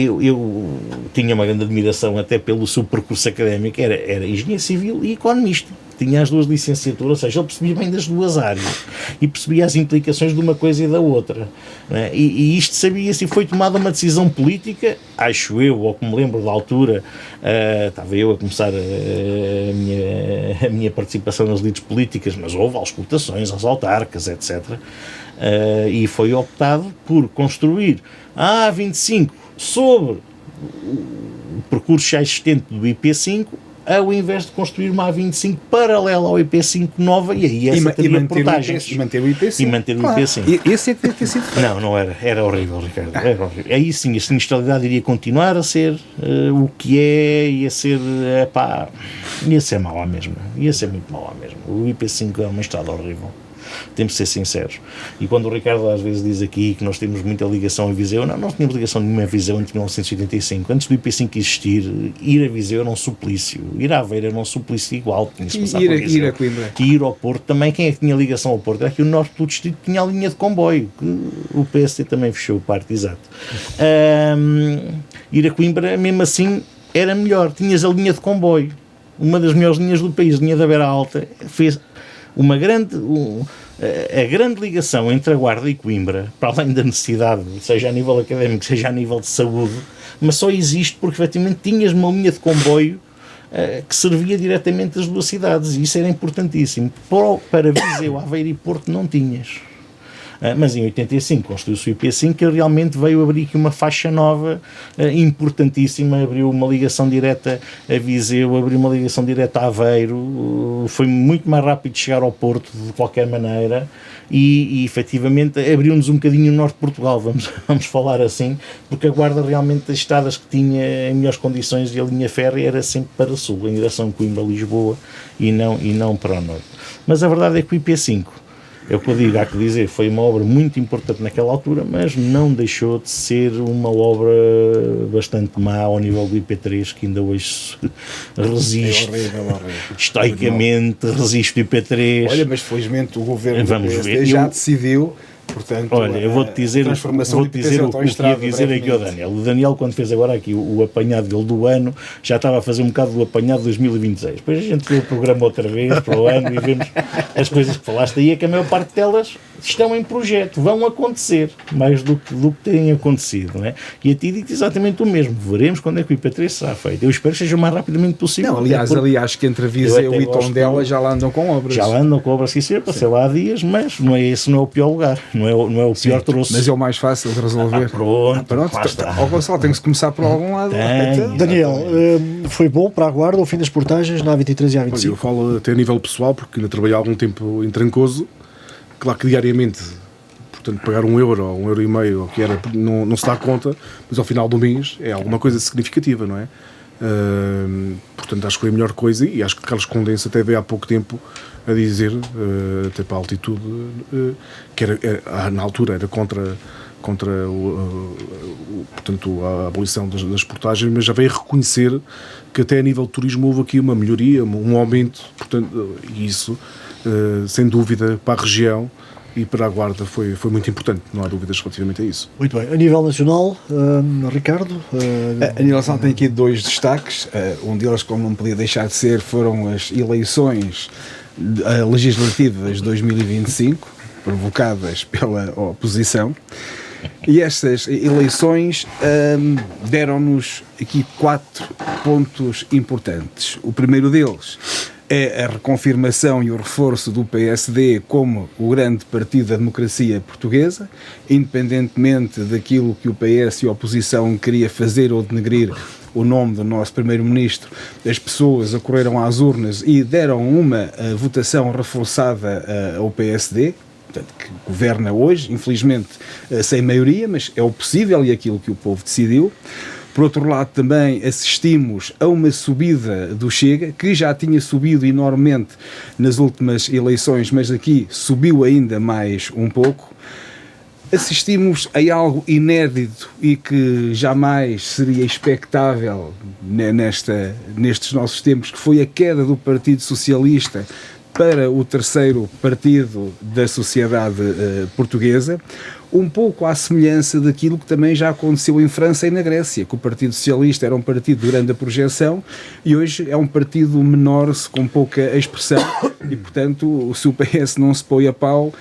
eu tinha uma grande admiração até pelo seu percurso académico, era engenheiro civil e economista, tinha as duas licenciaturas, ou seja, ele percebia bem das duas áreas e percebia as implicações de uma coisa e da outra, né? E isto sabia-se, e foi tomada uma decisão política, acho eu, ou como me lembro da altura, estava eu a começar a minha participação nas lides políticas, mas houve auscultações às autarcas, etc. E foi optado por construir a A25 sobre o percurso já existente do IP5, ao invés de construir uma A25 paralela ao IP5 nova, e aí essa teria portagens. E manter o IP5. E manter o IP5. Esse é que deve ter sido feito. Não era horrível, Ricardo. Era horrível. Aí sim, a sinistralidade iria continuar a ser o que é, ia ser mau à mesma. Ia ser muito mau à mesma. O IP5 é uma estrada horrível. Temos de ser sinceros. E quando o Ricardo às vezes diz aqui que nós temos muita ligação a Viseu, não, nós tínhamos ligação nenhuma a Viseu antes de 1985. Antes do IP5 existir, ir a Viseu era um suplício. Ir a Aveiro era um suplício igual. Ir a Coimbra. E ir ao Porto também. Quem é que tinha ligação ao Porto? Era que o norte do distrito tinha a linha de comboio, que o PSD também fechou parte, exato. Ir a Coimbra, mesmo assim, era melhor. Tinhas a linha de comboio. Uma das melhores linhas do país, a linha da Beira Alta, fez uma a grande ligação entre a Guarda e Coimbra, para além da necessidade, seja a nível académico, seja a nível de saúde, mas só existe porque efetivamente tinhas uma linha de comboio que servia diretamente as duas cidades, e isso era importantíssimo. Para Viseu, Aveiro e Porto não tinhas. Mas em 85 construiu-se o IP5, que realmente veio abrir aqui uma faixa nova, importantíssima, abriu uma ligação direta a Viseu, abriu uma ligação direta a Aveiro, foi muito mais rápido chegar ao Porto de qualquer maneira, e efetivamente abriu-nos um bocadinho o norte de Portugal, vamos falar assim, porque a Guarda realmente as estradas que tinha em melhores condições, e a linha férrea era sempre para o sul, em direção a Coimbra-Lisboa, e não para o norte. Mas a verdade é que o IP5, é o que eu digo, há que dizer, foi uma obra muito importante naquela altura, mas não deixou de ser uma obra bastante má ao nível do IP3, que ainda hoje resiste, horrível. Estoicamente resiste o IP3. Olha, mas felizmente o governo já decidiu. Portanto, olha, eu vou-te dizer o que ia dizer aqui ao Daniel. O Daniel, quando fez agora aqui o apanhado dele do ano, já estava a fazer um bocado do apanhado de 2026. Depois a gente vê o programa outra vez para o ano e vemos as coisas que falaste aí, é que a maior parte delas estão em projeto, vão acontecer, mais do que têm acontecido, não é? E a ti digo exatamente o mesmo. Veremos quando é que o IP3 será feito. Eu espero que seja o mais rapidamente possível. Não, aliás, ali acho que entre a Viseu e Tondela já lá andam com obras. Já lá andam com obras, que passei lá há dias, mas esse não é o pior lugar. Não é o pior troço. Mas é o mais fácil de resolver. Pronto. Ó Gonçalo, tem que começar por algum lado. Daniel, foi bom para a Guarda o fim das portagens na A23 e A25? Eu falo até a nível pessoal, porque ainda trabalhei há algum tempo em Trancoso. Claro que diariamente, portanto, pagar €1 ou €1,50, ou que era, não se dá conta, mas ao final do mês é alguma coisa significativa, não é? Portanto, acho que foi a melhor coisa, e acho que Carlos Condense até veio há pouco tempo a dizer, até para a altitude, que na altura era contra portanto, a abolição das portagens, mas já veio reconhecer que até a nível de turismo houve aqui uma melhoria, um aumento, portanto, e isso, sem dúvida, para a região e para a Guarda foi muito importante, não há dúvidas relativamente a isso. Muito bem. A nível nacional, Ricardo? A nível nacional tem aqui dois destaques. Um deles, como não podia deixar de ser, foram as eleições legislativas de 2025, provocadas pela oposição. E estas eleições deram-nos aqui 4 pontos importantes. O primeiro deles é a reconfirmação e o reforço do PSD como o grande partido da democracia portuguesa, independentemente daquilo que o PS e a oposição queria fazer ou denegrir o nome do nosso primeiro-ministro. As pessoas acorreram às urnas e deram uma votação reforçada ao PSD, portanto, que governa hoje, infelizmente sem maioria, mas é o possível e aquilo que o povo decidiu. Por outro lado, também assistimos a uma subida do Chega, que já tinha subido enormemente nas últimas eleições, mas aqui subiu ainda mais um pouco. Assistimos a algo inédito e que jamais seria expectável nestes nossos tempos, que foi a queda do Partido Socialista, para o terceiro partido da sociedade portuguesa, um pouco à semelhança daquilo que também já aconteceu em França e na Grécia, que o Partido Socialista era um partido de grande projeção e hoje é um partido menor, com pouca expressão, e portanto, se o PS não se põe a pau,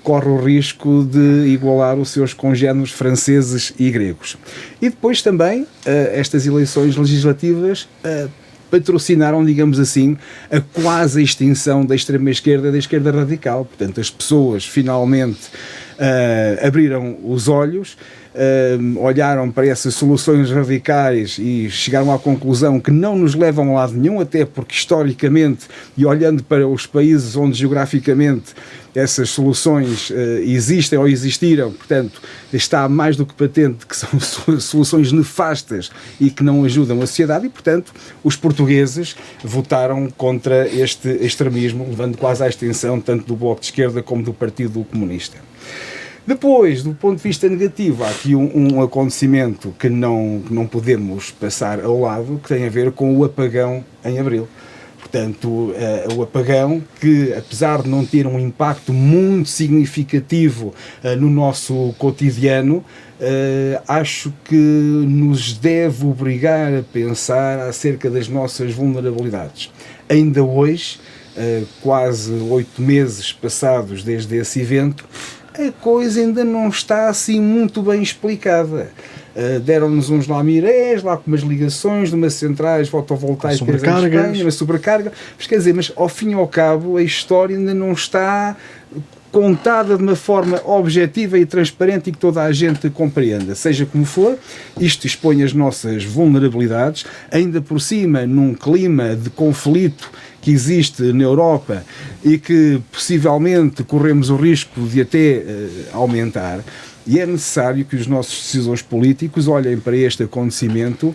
corre o risco de igualar os seus congéneres franceses e gregos. E depois também, estas eleições legislativas patrocinaram, digamos assim, a quase extinção da extrema-esquerda e da esquerda radical. Portanto, as pessoas finalmente abriram os olhos, olharam para essas soluções radicais e chegaram à conclusão que não nos levam a lado nenhum, até porque historicamente, e olhando para os países onde geograficamente essas soluções existem ou existiram, portanto, está mais do que patente que são soluções nefastas e que não ajudam a sociedade, e portanto os portugueses votaram contra este extremismo, levando quase à extinção tanto do Bloco de Esquerda como do Partido Comunista. Depois, do ponto de vista negativo, há aqui um acontecimento que não podemos passar ao lado, que tem a ver com o apagão em abril. Portanto, o apagão, que apesar de não ter um impacto muito significativo no nosso cotidiano, acho que nos deve obrigar a pensar acerca das nossas vulnerabilidades. Ainda hoje, quase 8 meses passados desde esse evento, a coisa ainda não está assim muito bem explicada. Deram-nos uns lamirés, lá com umas ligações de umas centrais fotovoltaicas em Espanha, uma sobrecarga, mas quer dizer, mas ao fim e ao cabo a história ainda não está contada de uma forma objetiva e transparente e que toda a gente compreenda. Seja como for, isto expõe as nossas vulnerabilidades, ainda por cima num clima de conflito que existe na Europa e que possivelmente corremos o risco de até aumentar, e é necessário que os nossos decisores políticos olhem para este acontecimento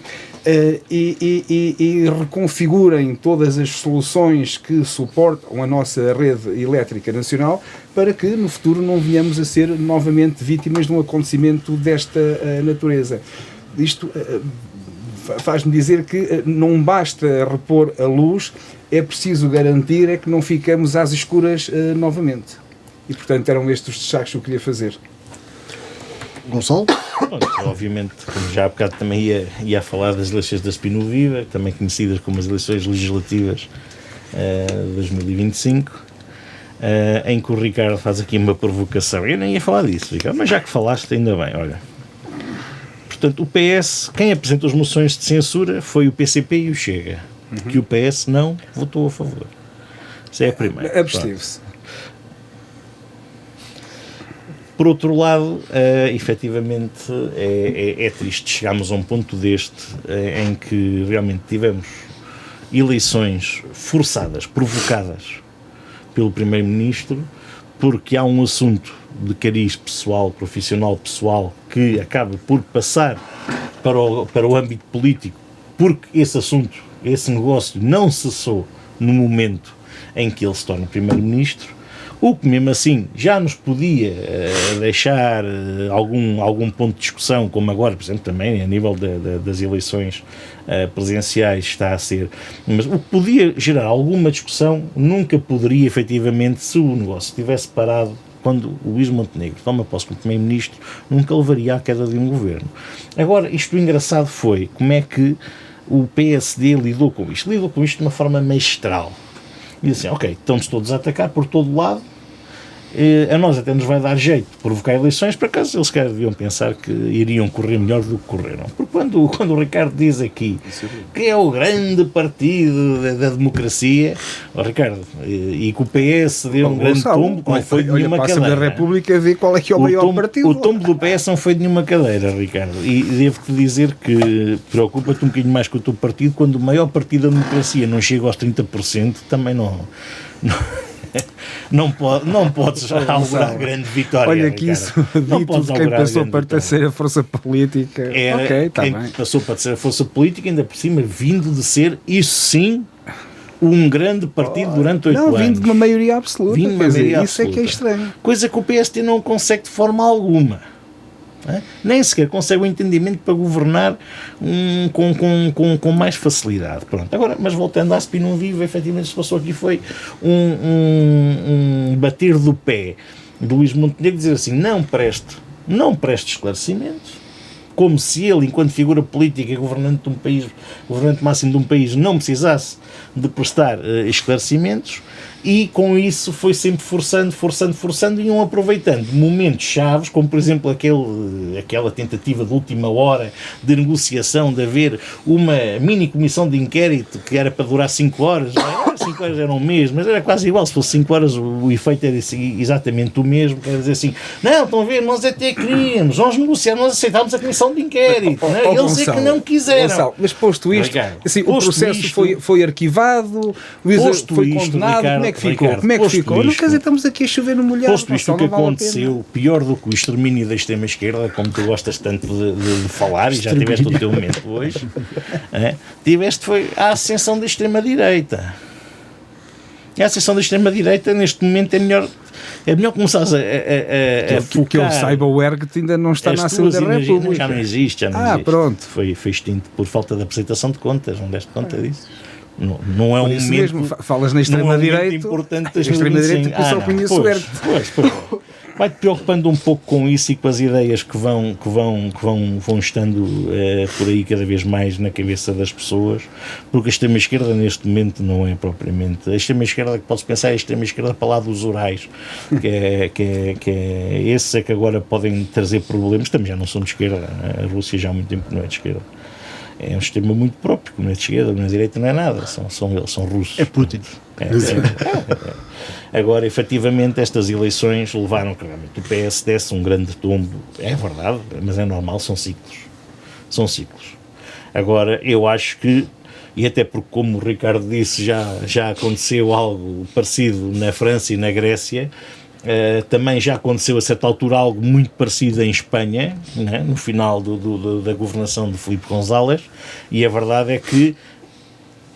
e reconfigurem todas as soluções que suportam a nossa rede elétrica nacional para que no futuro não venhamos a ser novamente vítimas de um acontecimento desta natureza. Isto faz-me dizer que não basta repor a luz, é preciso garantir é que não ficamos às escuras novamente. E portanto eram estes os destaques que eu queria fazer. Gonçalo? Bom, obviamente, como já há bocado também ia a falar das eleições da Spinu Viva, também conhecidas como as eleições legislativas de 2025, em que o Ricardo faz aqui uma provocação. Eu nem ia falar disso, Ricardo, mas já que falaste, ainda bem, olha. Portanto, o PS, quem apresentou as moções de censura foi o PCP e o Chega, que o PS não votou a favor. Isso é a primeira. Absteve-se. Por outro lado, efetivamente, é triste chegarmos a um ponto deste em que realmente tivemos eleições forçadas, provocadas pelo Primeiro-Ministro, porque há um assunto de cariz pessoal, profissional pessoal, que acaba por passar para o âmbito político, porque esse assunto, esse negócio não cessou no momento em que ele se torna Primeiro-Ministro, o que mesmo assim já nos podia deixar algum ponto de discussão, como agora, por exemplo, também a nível das eleições presidenciais está a ser, mas o que podia gerar alguma discussão nunca poderia efetivamente, se o negócio tivesse parado quando o Luís Montenegro toma posse como Primeiro-Ministro, nunca levaria à queda de um governo. Agora, isto o engraçado foi como é que o PSD lidou com isto. Lidou com isto de uma forma magistral. E assim, ok, estão-nos todos a atacar por todo lado, a nós até nos vai dar jeito de provocar eleições, por acaso eles querem deviam pensar que iriam correr melhor do que correram. Porque quando o Ricardo diz aqui que é o grande partido da democracia, Ricardo, e que o PS deu um grande tombo, não foi de nenhuma cadeira. Da República ver qual é que é o maior partido. O tombo do PS não foi de nenhuma cadeira, Ricardo, e devo-te dizer que preocupa-te um bocadinho mais com o teu partido, quando o maior partido da democracia não chega aos 30%, também não podes augurar grande vitória. Olha que isso dito de quem passou para terceira força política. Quem passou para terceira força política, ainda por cima, vindo de ser, isso sim, um grande partido durante 8 anos. Não, vindo de uma maioria absoluta. Isso é que é estranho. Coisa que o PSD não consegue de forma alguma. Nem sequer consegue o entendimento para governar com mais facilidade. Pronto. Agora, mas voltando à Spin não vivo, efetivamente se passou aqui foi um bater do pé de Luís Montenegro, dizer assim, não preste esclarecimentos, como se ele, enquanto figura política, governante de um país, governante máximo de um país, não precisasse de prestar esclarecimentos, e com isso foi sempre forçando e iam aproveitando momentos chaves, como por exemplo aquela tentativa de última hora de negociação, de haver uma mini comissão de inquérito que era para durar 5 horas, 5 horas era um mês, mas era quase igual, se fosse 5 horas o efeito era exatamente o mesmo, quer dizer assim, não, estão a ver, nós até queríamos, nós negociámos, nós aceitámos a comissão de inquérito, eles é que não quiseram. Gonçalo, mas posto isto, assim, o processo foi arquivado, Luís foi condenado, Ricardo, como é que ficou? Ricardo, Como é que ficou? isto, não quer dizer, estamos aqui a chover no molhado. Posto isto, o que aconteceu, pior do que o extermínio da extrema-esquerda, como tu gostas tanto de falar, e já tiveste o teu momento hoje, foi a ascensão da extrema-direita. A ascensão da extrema-direita, neste momento, é melhor começares a focar... Que eu saiba, o ERGT ainda não está na Assembleia da República. Já não existe, existe. Pronto. Foi extinto por falta de apresentação de contas, não deste conta disso? Não é um momento... Mesmo, falas na extrema-direita, importante a extrema-direita que só conhece o ERGT. Pois. Vai-te preocupando um pouco com isso e com as ideias que vão estando por aí cada vez mais na cabeça das pessoas, porque a extrema-esquerda neste momento não é propriamente... A extrema-esquerda que pode-se pensar é a extrema-esquerda para lá dos Urais, que é esses é que agora podem trazer problemas, também já não são de esquerda, a Rússia já há muito tempo não é de esquerda. É um sistema muito próprio, não é de esquerda, não é de direita, não é nada, são russos. É Putin. Agora, efetivamente, estas eleições levaram que realmente o PS desse um grande tombo, é verdade, mas é normal, são ciclos. Agora, eu acho que, e até porque, como o Ricardo disse, já aconteceu algo parecido na França e na Grécia, também já aconteceu a certa altura algo muito parecido em Espanha, né, no final da governação de Filipe González, e a verdade é que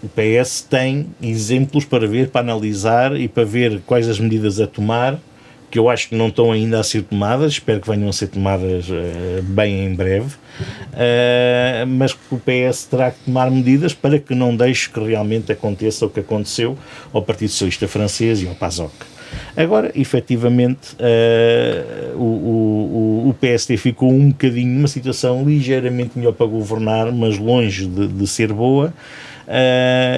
o PS tem exemplos para ver, para analisar e para ver quais as medidas a tomar, que eu acho que não estão ainda a ser tomadas, espero que venham a ser tomadas bem em breve, mas que o PS terá que tomar medidas para que não deixe que realmente aconteça o que aconteceu ao Partido Socialista Francês e ao PASOK. Agora, efetivamente, o PSD ficou um bocadinho numa situação ligeiramente melhor para governar, mas longe de ser boa,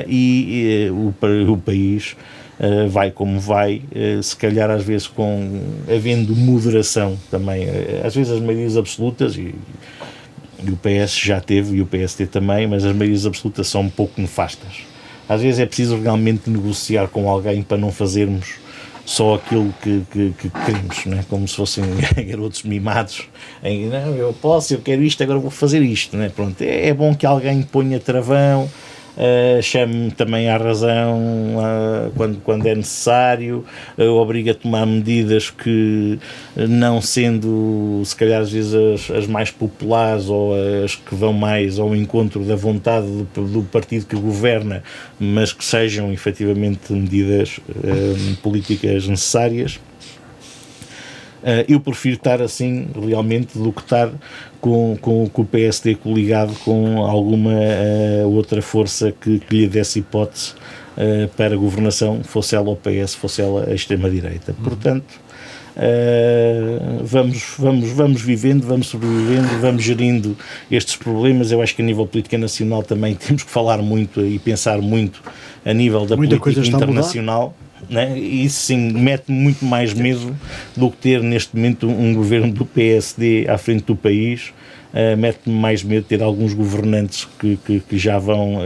e o país vai como vai, se calhar às vezes havendo moderação também, às vezes as maiorias absolutas, e o PS já teve, e o PSD também, mas as maiorias absolutas são um pouco nefastas. Às vezes é preciso realmente negociar com alguém para não fazermos só aquilo que queremos, não é? Como se fossem garotos mimados, não, eu quero isto, agora vou fazer isto, não é? Pronto, é bom que alguém ponha travão, chame-me também à razão quando é necessário, obriga a tomar medidas que, não sendo se calhar às vezes as mais populares ou as que vão mais ao encontro da vontade do partido que governa, mas que sejam efetivamente medidas políticas necessárias. Eu prefiro estar assim realmente do que estar com o PSD coligado com alguma outra força que lhe desse hipótese para a governação, fosse ela o PS, fosse ela a extrema-direita. Portanto, vamos vivendo, vamos sobrevivendo, vamos gerindo estes problemas. Eu acho que a nível política nacional também temos que falar muito e pensar muito a nível da política internacional. Né? E isso sim mete muito mais medo do que ter neste momento um governo do PSD à frente do país. Mete-me mais medo ter alguns governantes que já vão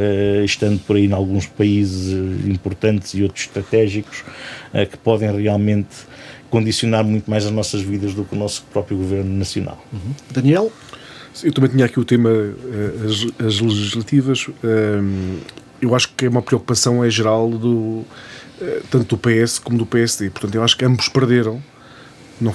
estando por aí em alguns países importantes e outros estratégicos, que podem realmente condicionar muito mais as nossas vidas do que o nosso próprio governo nacional. Daniel? Eu também tinha aqui o tema as legislativas. Eu acho que é uma preocupação em geral tanto do PS como do PSD. Portanto, eu acho que ambos perderam. Não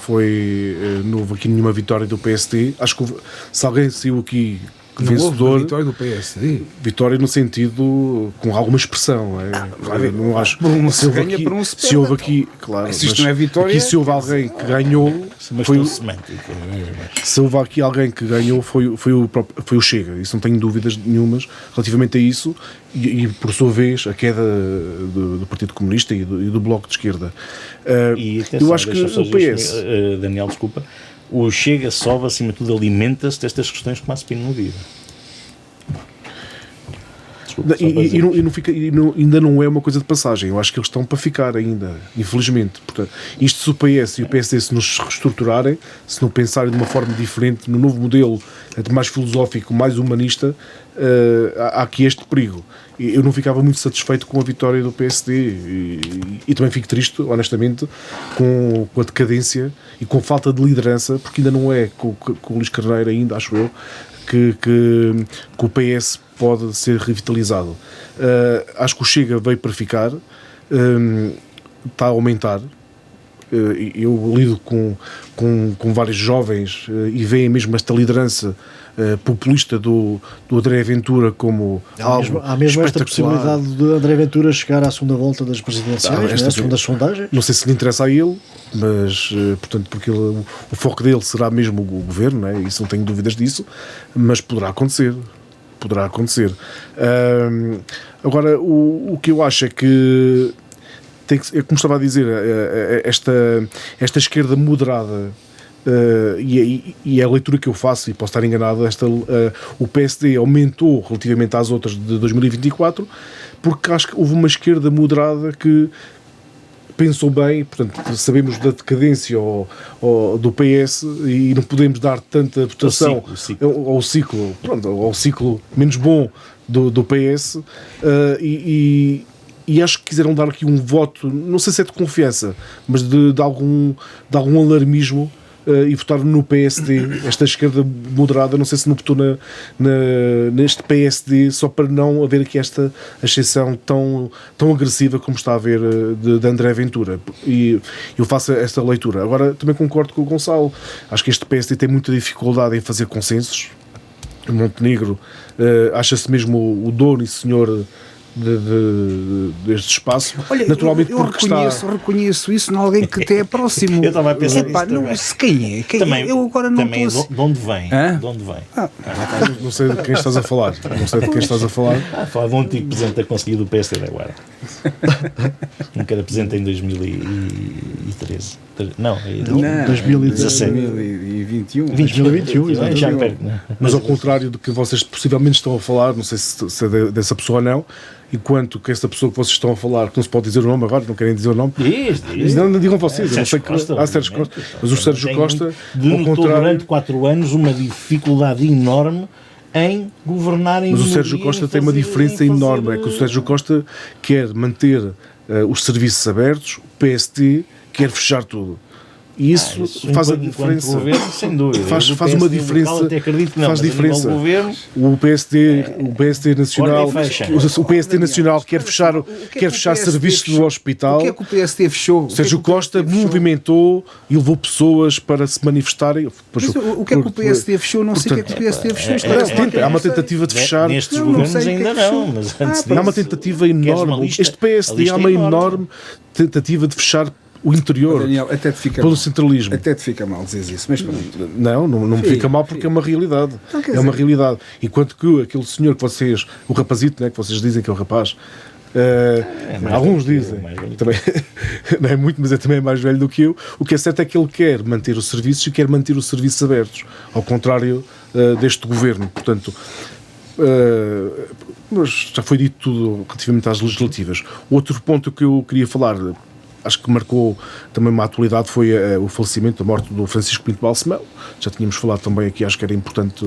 houve aqui nenhuma vitória do PSD. Acho que se alguém saiu aqui Não houve vencedor. vitória do PSD. Vitória no sentido com alguma expressão, eu não acho. Se ganha, por um se se houve perde, aqui, claro, se isto mas não é vitória, aqui se houve alguém que ganhou, Mas foi, foi semântica mesmo. se houve aqui alguém que ganhou foi o Chega, isso não tenho dúvidas nenhumas relativamente a isso, e por sua vez a queda do Partido Comunista e do Bloco de Esquerda. E atenção, Eu acho que deixa-me só o dizer, PS Daniel, desculpa, o Chega sobe, acima de tudo, alimenta-se destas questões que Massa Pinto não vive. Desculpa, só para dizer. Ainda não é uma coisa de passagem. Eu acho que eles estão para ficar ainda, infelizmente. Portanto, isto, se o PS e o PSD se nos reestruturarem, se não pensarem de uma forma diferente, no novo modelo mais filosófico, mais humanista, há aqui este perigo. Eu não ficava muito satisfeito com a vitória do PSD e também fico triste, honestamente, com a decadência e com a falta de liderança, porque ainda não é com o Luís Carneiro, ainda acho eu, que o PS pode ser revitalizado. Acho que o Chega veio para ficar, está a aumentar. Eu lido com vários jovens e veem mesmo esta liderança populista do André Ventura como algo Há mesmo esta espetacular. possibilidade de André Ventura chegar à segunda volta das presidenciais, esta segundo as sondagens. Não sei se lhe interessa a ele, mas, portanto, porque o foco dele será mesmo o governo, não é? Isso não tenho dúvidas disso, mas poderá acontecer. Poderá acontecer. Agora, o que eu acho é que tem que, como estava a dizer, esta esquerda moderada, e é a leitura que eu faço, e posso estar enganado, o PSD aumentou relativamente às outras de 2024, porque acho que houve uma esquerda moderada que pensou bem. Portanto, sabemos da decadência do PS e não podemos dar tanta votação ao ciclo menos bom do PS, e acho que quiseram dar aqui um voto, não sei se é de confiança, mas de algum alarmismo, e votaram no PSD, esta esquerda moderada. Não sei se não votou neste PSD só para não haver aqui esta ascensão tão agressiva como está a haver de André Ventura, e eu faço esta leitura. Agora, também concordo com o Gonçalo, acho que este PSD tem muita dificuldade em fazer consensos. O Montenegro acha-se mesmo o dono e senhor deste espaço. Olha, naturalmente, eu porque reconheço isso em alguém que até é próximo. Eu estava a pensar Epá, nisso não, também. se quem é? Também, eu agora não também estou de onde vem? Hã? De onde vem? não sei de quem estás a falar. Não sei de quem estás a falar. Falar de um antigo presidente da Conselhia do PSD da Guarda. Um que era presidente em 2013. Não, Não, 2017. 2021. 2021, já perco, né? Mas ao contrário do que vocês possivelmente estão a falar, não sei se é dessa pessoa ou não, enquanto que essa pessoa que vocês estão a falar, que não se pode dizer o nome agora, não querem dizer o nome, não digam vocês, eu não sei que há Sérgio Costa, mas o Sérgio Costa, ao contrário, durante 4 anos uma dificuldade enorme em governar em mas o minoria, Sérgio Costa em tem uma fazer- diferença em fazer- enorme, é que o Sérgio Costa quer manter os serviços abertos, o PSD quer fechar tudo. E isso faz a enquanto diferença. governo, sem dúvida. Faz Eu do uma PSD diferença. local até acredito que não, Faz mas a nível diferença. de governo, O PSD Nacional, Corta e fecha. o PSD Nacional quer fechar serviços do hospital. O que é que o PSD fechou? Sérgio Costa movimentou e levou pessoas para se manifestarem. Mas o que é que o PSD fechou? Não sei o que é que o PSD fechou. Isto é- Há uma tentativa de fechar. nestes Não governos sei o que é ainda que não, são. mas antes Há uma disso, tentativa queres uma enorme. lista? Este A PSD lista há é uma enorme. enorme tentativa de fechar o interior Daniel, até te fica pelo mal. centralismo. Até te fica mal dizer isso, mas pronto. Não me fica mal porque é uma realidade. Então, quer É uma dizer- realidade. Enquanto que aquele senhor que vocês, o rapazito, né, que vocês dizem que é o rapaz, mais alguns velho que eu, dizem, mais velho que também, não é muito, mas é também mais velho do que eu. O que é certo é que ele quer manter os serviços e quer manter os serviços abertos, ao contrário deste governo. Portanto, mas já foi dito tudo relativamente às legislativas. Outro ponto que eu queria falar, acho que marcou também uma atualidade, foi o falecimento, a morte do Francisco Pinto Balsemão. Já tínhamos falado também aqui, acho que era importante,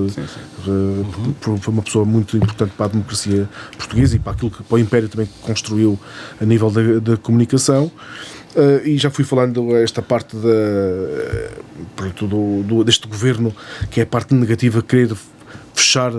foi uma pessoa muito importante para a democracia portuguesa e para aquilo que, para o Império também que construiu a nível da comunicação. E já fui falando esta parte deste governo, que é a parte negativa, querer fechar,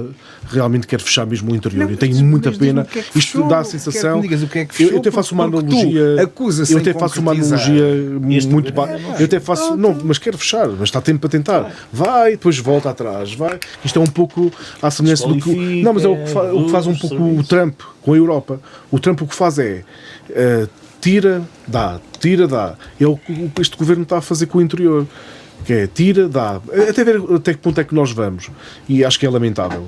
realmente quer fechar mesmo o interior. Não, Eu tenho mas muita diz-me pena. o que é que Isto fechou, dá a quero que sensação. me digas o que é que Eu fechou, até faço uma porque tu analogia. acusas Eu sem até faço uma concretizar. analogia Este muito governo- baixa. Eu até faço. Não, mas quero fechar, mas está tempo para tentar. Vai, depois volta atrás. Vai. Isto é um pouco à semelhança do que. Desqualifica, Não, mas é o que faz um reduz pouco o serviço. Trump com a Europa. O Trump o que faz é. Tira, dá. Tira, dá. É o que este governo está a fazer com o interior. Que é tira, dá. Até ver até que ponto é que nós vamos. E acho que é lamentável.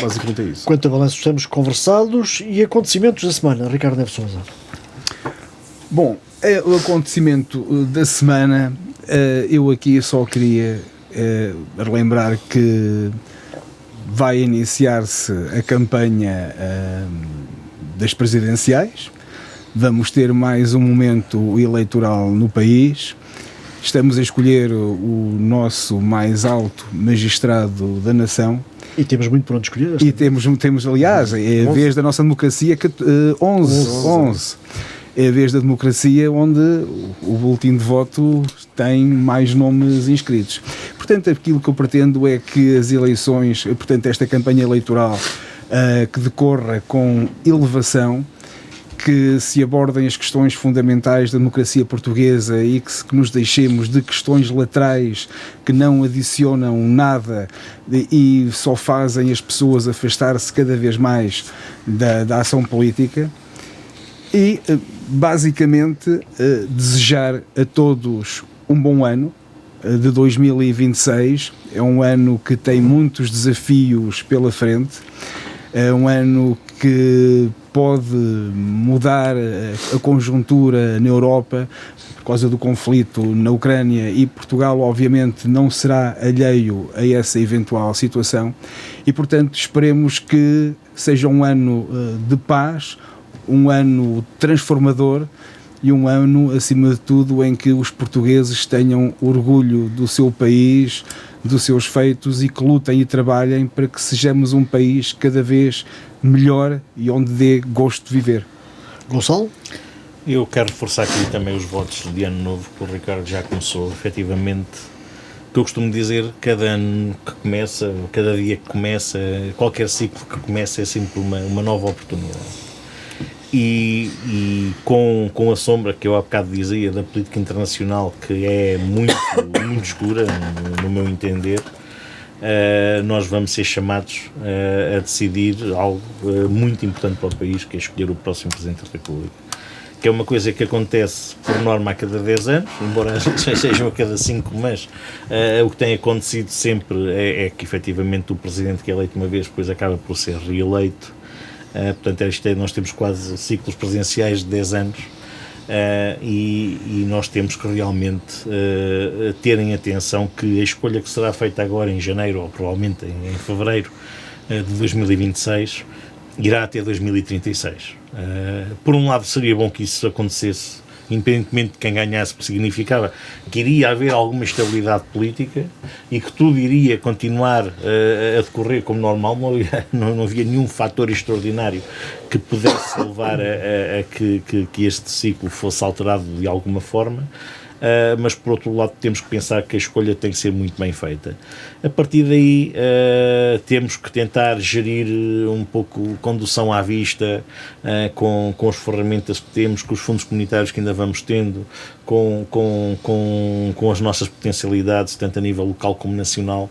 Basicamente é isso. Quanto a balanços estamos conversados e acontecimentos da semana, Ricardo Neves Sousa. Bom, o acontecimento da semana, eu aqui só queria relembrar que vai iniciar-se a campanha das presidenciais. Vamos ter mais um momento eleitoral no país. Estamos a escolher o nosso mais alto magistrado da nação. E temos muito por onde escolher. E temos aliás, é a vez da nossa democracia, 11. É a vez da democracia onde o boletim de voto tem mais nomes inscritos. Portanto, aquilo que eu pretendo é que as eleições, portanto, esta campanha eleitoral que decorra com elevação, que se abordem as questões fundamentais da democracia portuguesa e que nos deixemos de questões laterais que não adicionam nada e só fazem as pessoas afastar-se cada vez mais da ação política. E, basicamente, desejar a todos um bom ano de 2026. É um ano que tem muitos desafios pela frente. É um ano que pode mudar a conjuntura na Europa por causa do conflito na Ucrânia, e Portugal obviamente não será alheio a essa eventual situação, e portanto esperemos que seja um ano de paz, um ano transformador e um ano, acima de tudo, em que os portugueses tenham orgulho do seu país, dos seus feitos, e que lutem e trabalhem para que sejamos um país cada vez melhor e onde dê gosto de viver. Gonçalo? Eu quero reforçar aqui também os votos de ano novo, que o Ricardo já começou, efetivamente. O que eu costumo dizer, cada ano que começa, cada dia que começa, qualquer ciclo que começa é sempre uma nova oportunidade. E com a sombra que eu há bocado dizia da política internacional, que é muito escura, no meu entender, nós vamos ser chamados a decidir algo muito importante para o país, que é escolher o próximo Presidente da República. Que é uma coisa que acontece por norma a cada 10 anos, embora sejam a cada 5, mas o que tem acontecido sempre é que efetivamente o Presidente que é eleito uma vez depois acaba por ser reeleito. Portanto, nós temos quase ciclos presidenciais de 10 anos e nós temos que realmente terem atenção que a escolha que será feita agora em janeiro, ou provavelmente em fevereiro de 2026, irá até 2036. Por um lado, seria bom que isso acontecesse, independentemente de quem ganhasse, porque significava que iria haver alguma estabilidade política e que tudo iria continuar a decorrer como normal. Não havia nenhum fator extraordinário que pudesse levar a que este ciclo fosse alterado de alguma forma. Mas por outro lado temos que pensar que a escolha tem que ser muito bem feita. A partir daí temos que tentar gerir um pouco condução à vista, com as ferramentas que temos, com os fundos comunitários que ainda vamos tendo, com as nossas potencialidades, tanto a nível local como nacional.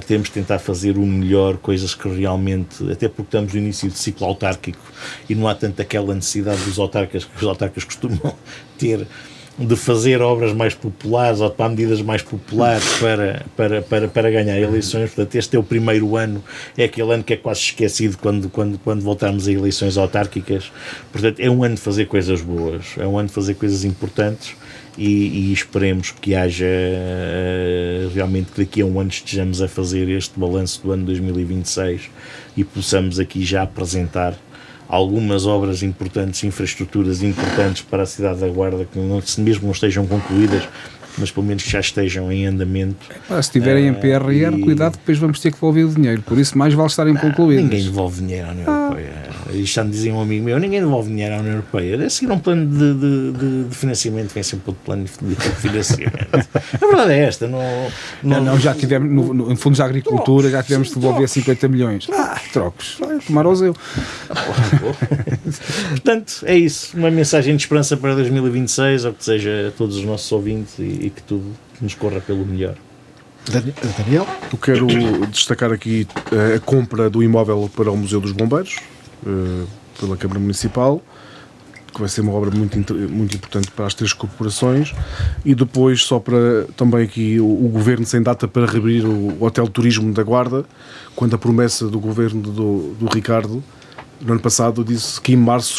Temos de tentar fazer o melhor, coisas que realmente, até porque estamos no início de ciclo autárquico e não há tanto aquela necessidade dos autarcas que os autarcas costumam ter, de fazer obras mais populares ou de tomar medidas mais populares para ganhar eleições. Portanto, este é o primeiro ano, é aquele ano que é quase esquecido quando voltarmos a eleições autárquicas. Portanto, é um ano de fazer coisas boas, é um ano de fazer coisas importantes e esperemos que haja realmente que daqui a um ano estejamos a fazer este balanço do ano 2026 e possamos aqui já apresentar algumas obras importantes, infraestruturas importantes para a cidade da Guarda, que mesmo não estejam concluídas, mas pelo menos que já estejam em andamento. Se estiverem em PRR, cuidado, depois vamos ter que devolver o dinheiro. Por isso, mais vale estarem concluídos. Ninguém devolve dinheiro à União Europeia. Isto já me dizia um amigo meu: ninguém devolve dinheiro à União Europeia. É seguir um plano de financiamento, vem sempre outro plano de financiamento. A verdade é esta. Não, já tivemos, no Fundos da Agricultura, já tivemos de devolver 50 milhões. Trocos. Tomaram-os eu. Portanto, é isso. Uma mensagem de esperança para 2026, ou que seja a todos os nossos ouvintes e que tudo nos corra pelo melhor. Daniel? Eu quero destacar aqui a compra do imóvel para o Museu dos Bombeiros, pela Câmara Municipal, que vai ser uma obra muito importante para as 3 corporações, e depois só para também aqui o Governo sem data para reabrir o Hotel Turismo da Guarda, quando a promessa do Governo do Ricardo, no ano passado, disse que em março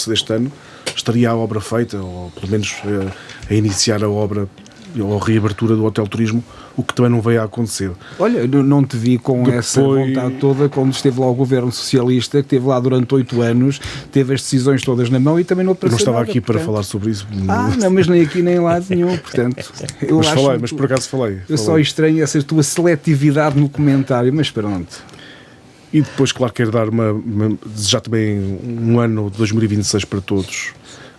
deste ano, estaria a obra feita, ou pelo menos a iniciar a obra ou a reabertura do Hotel Turismo, o que também não veio a acontecer. Olha, eu não te vi com essa vontade toda quando esteve lá o governo socialista, que esteve lá durante 8 anos, teve as decisões todas na mão e também não apareceu. Eu não estava nada, aqui portanto. para falar sobre isso. Não, mas nem aqui nem lá nenhum, portanto. Mas por acaso falei. Só estranho essa tua seletividade no comentário, mas pronto. E depois, claro, quero desejar também um ano de 2026 para todos,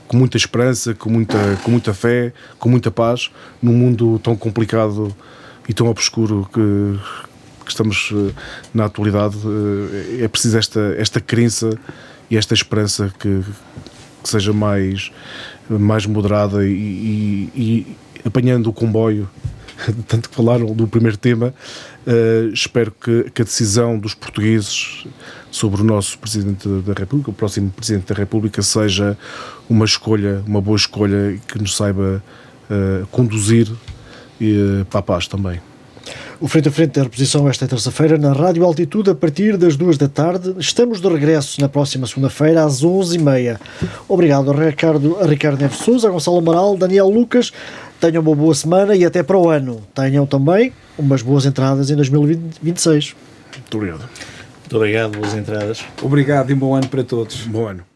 com muita esperança, com muita fé, com muita paz, num mundo tão complicado e tão obscuro que estamos na atualidade. É preciso esta crença e esta esperança que seja mais moderada e apanhando o comboio, tanto que falaram do primeiro tema. Espero que a decisão dos portugueses sobre o nosso Presidente da República, o próximo Presidente da República, seja uma boa escolha e que nos saiba conduzir para a paz também. O Frente a Frente da Reposição esta terça-feira na Rádio Altitude a partir das 2 da tarde. Estamos de regresso na próxima segunda-feira às 11h30. Obrigado a Ricardo Neves Sousa, a Gonçalo Amaral, Daniel Lucas. Tenham uma boa semana e até para o ano. Tenham também umas boas entradas em 2026. Muito obrigado. Muito obrigado, boas entradas. Obrigado e um bom ano para todos. Bom ano.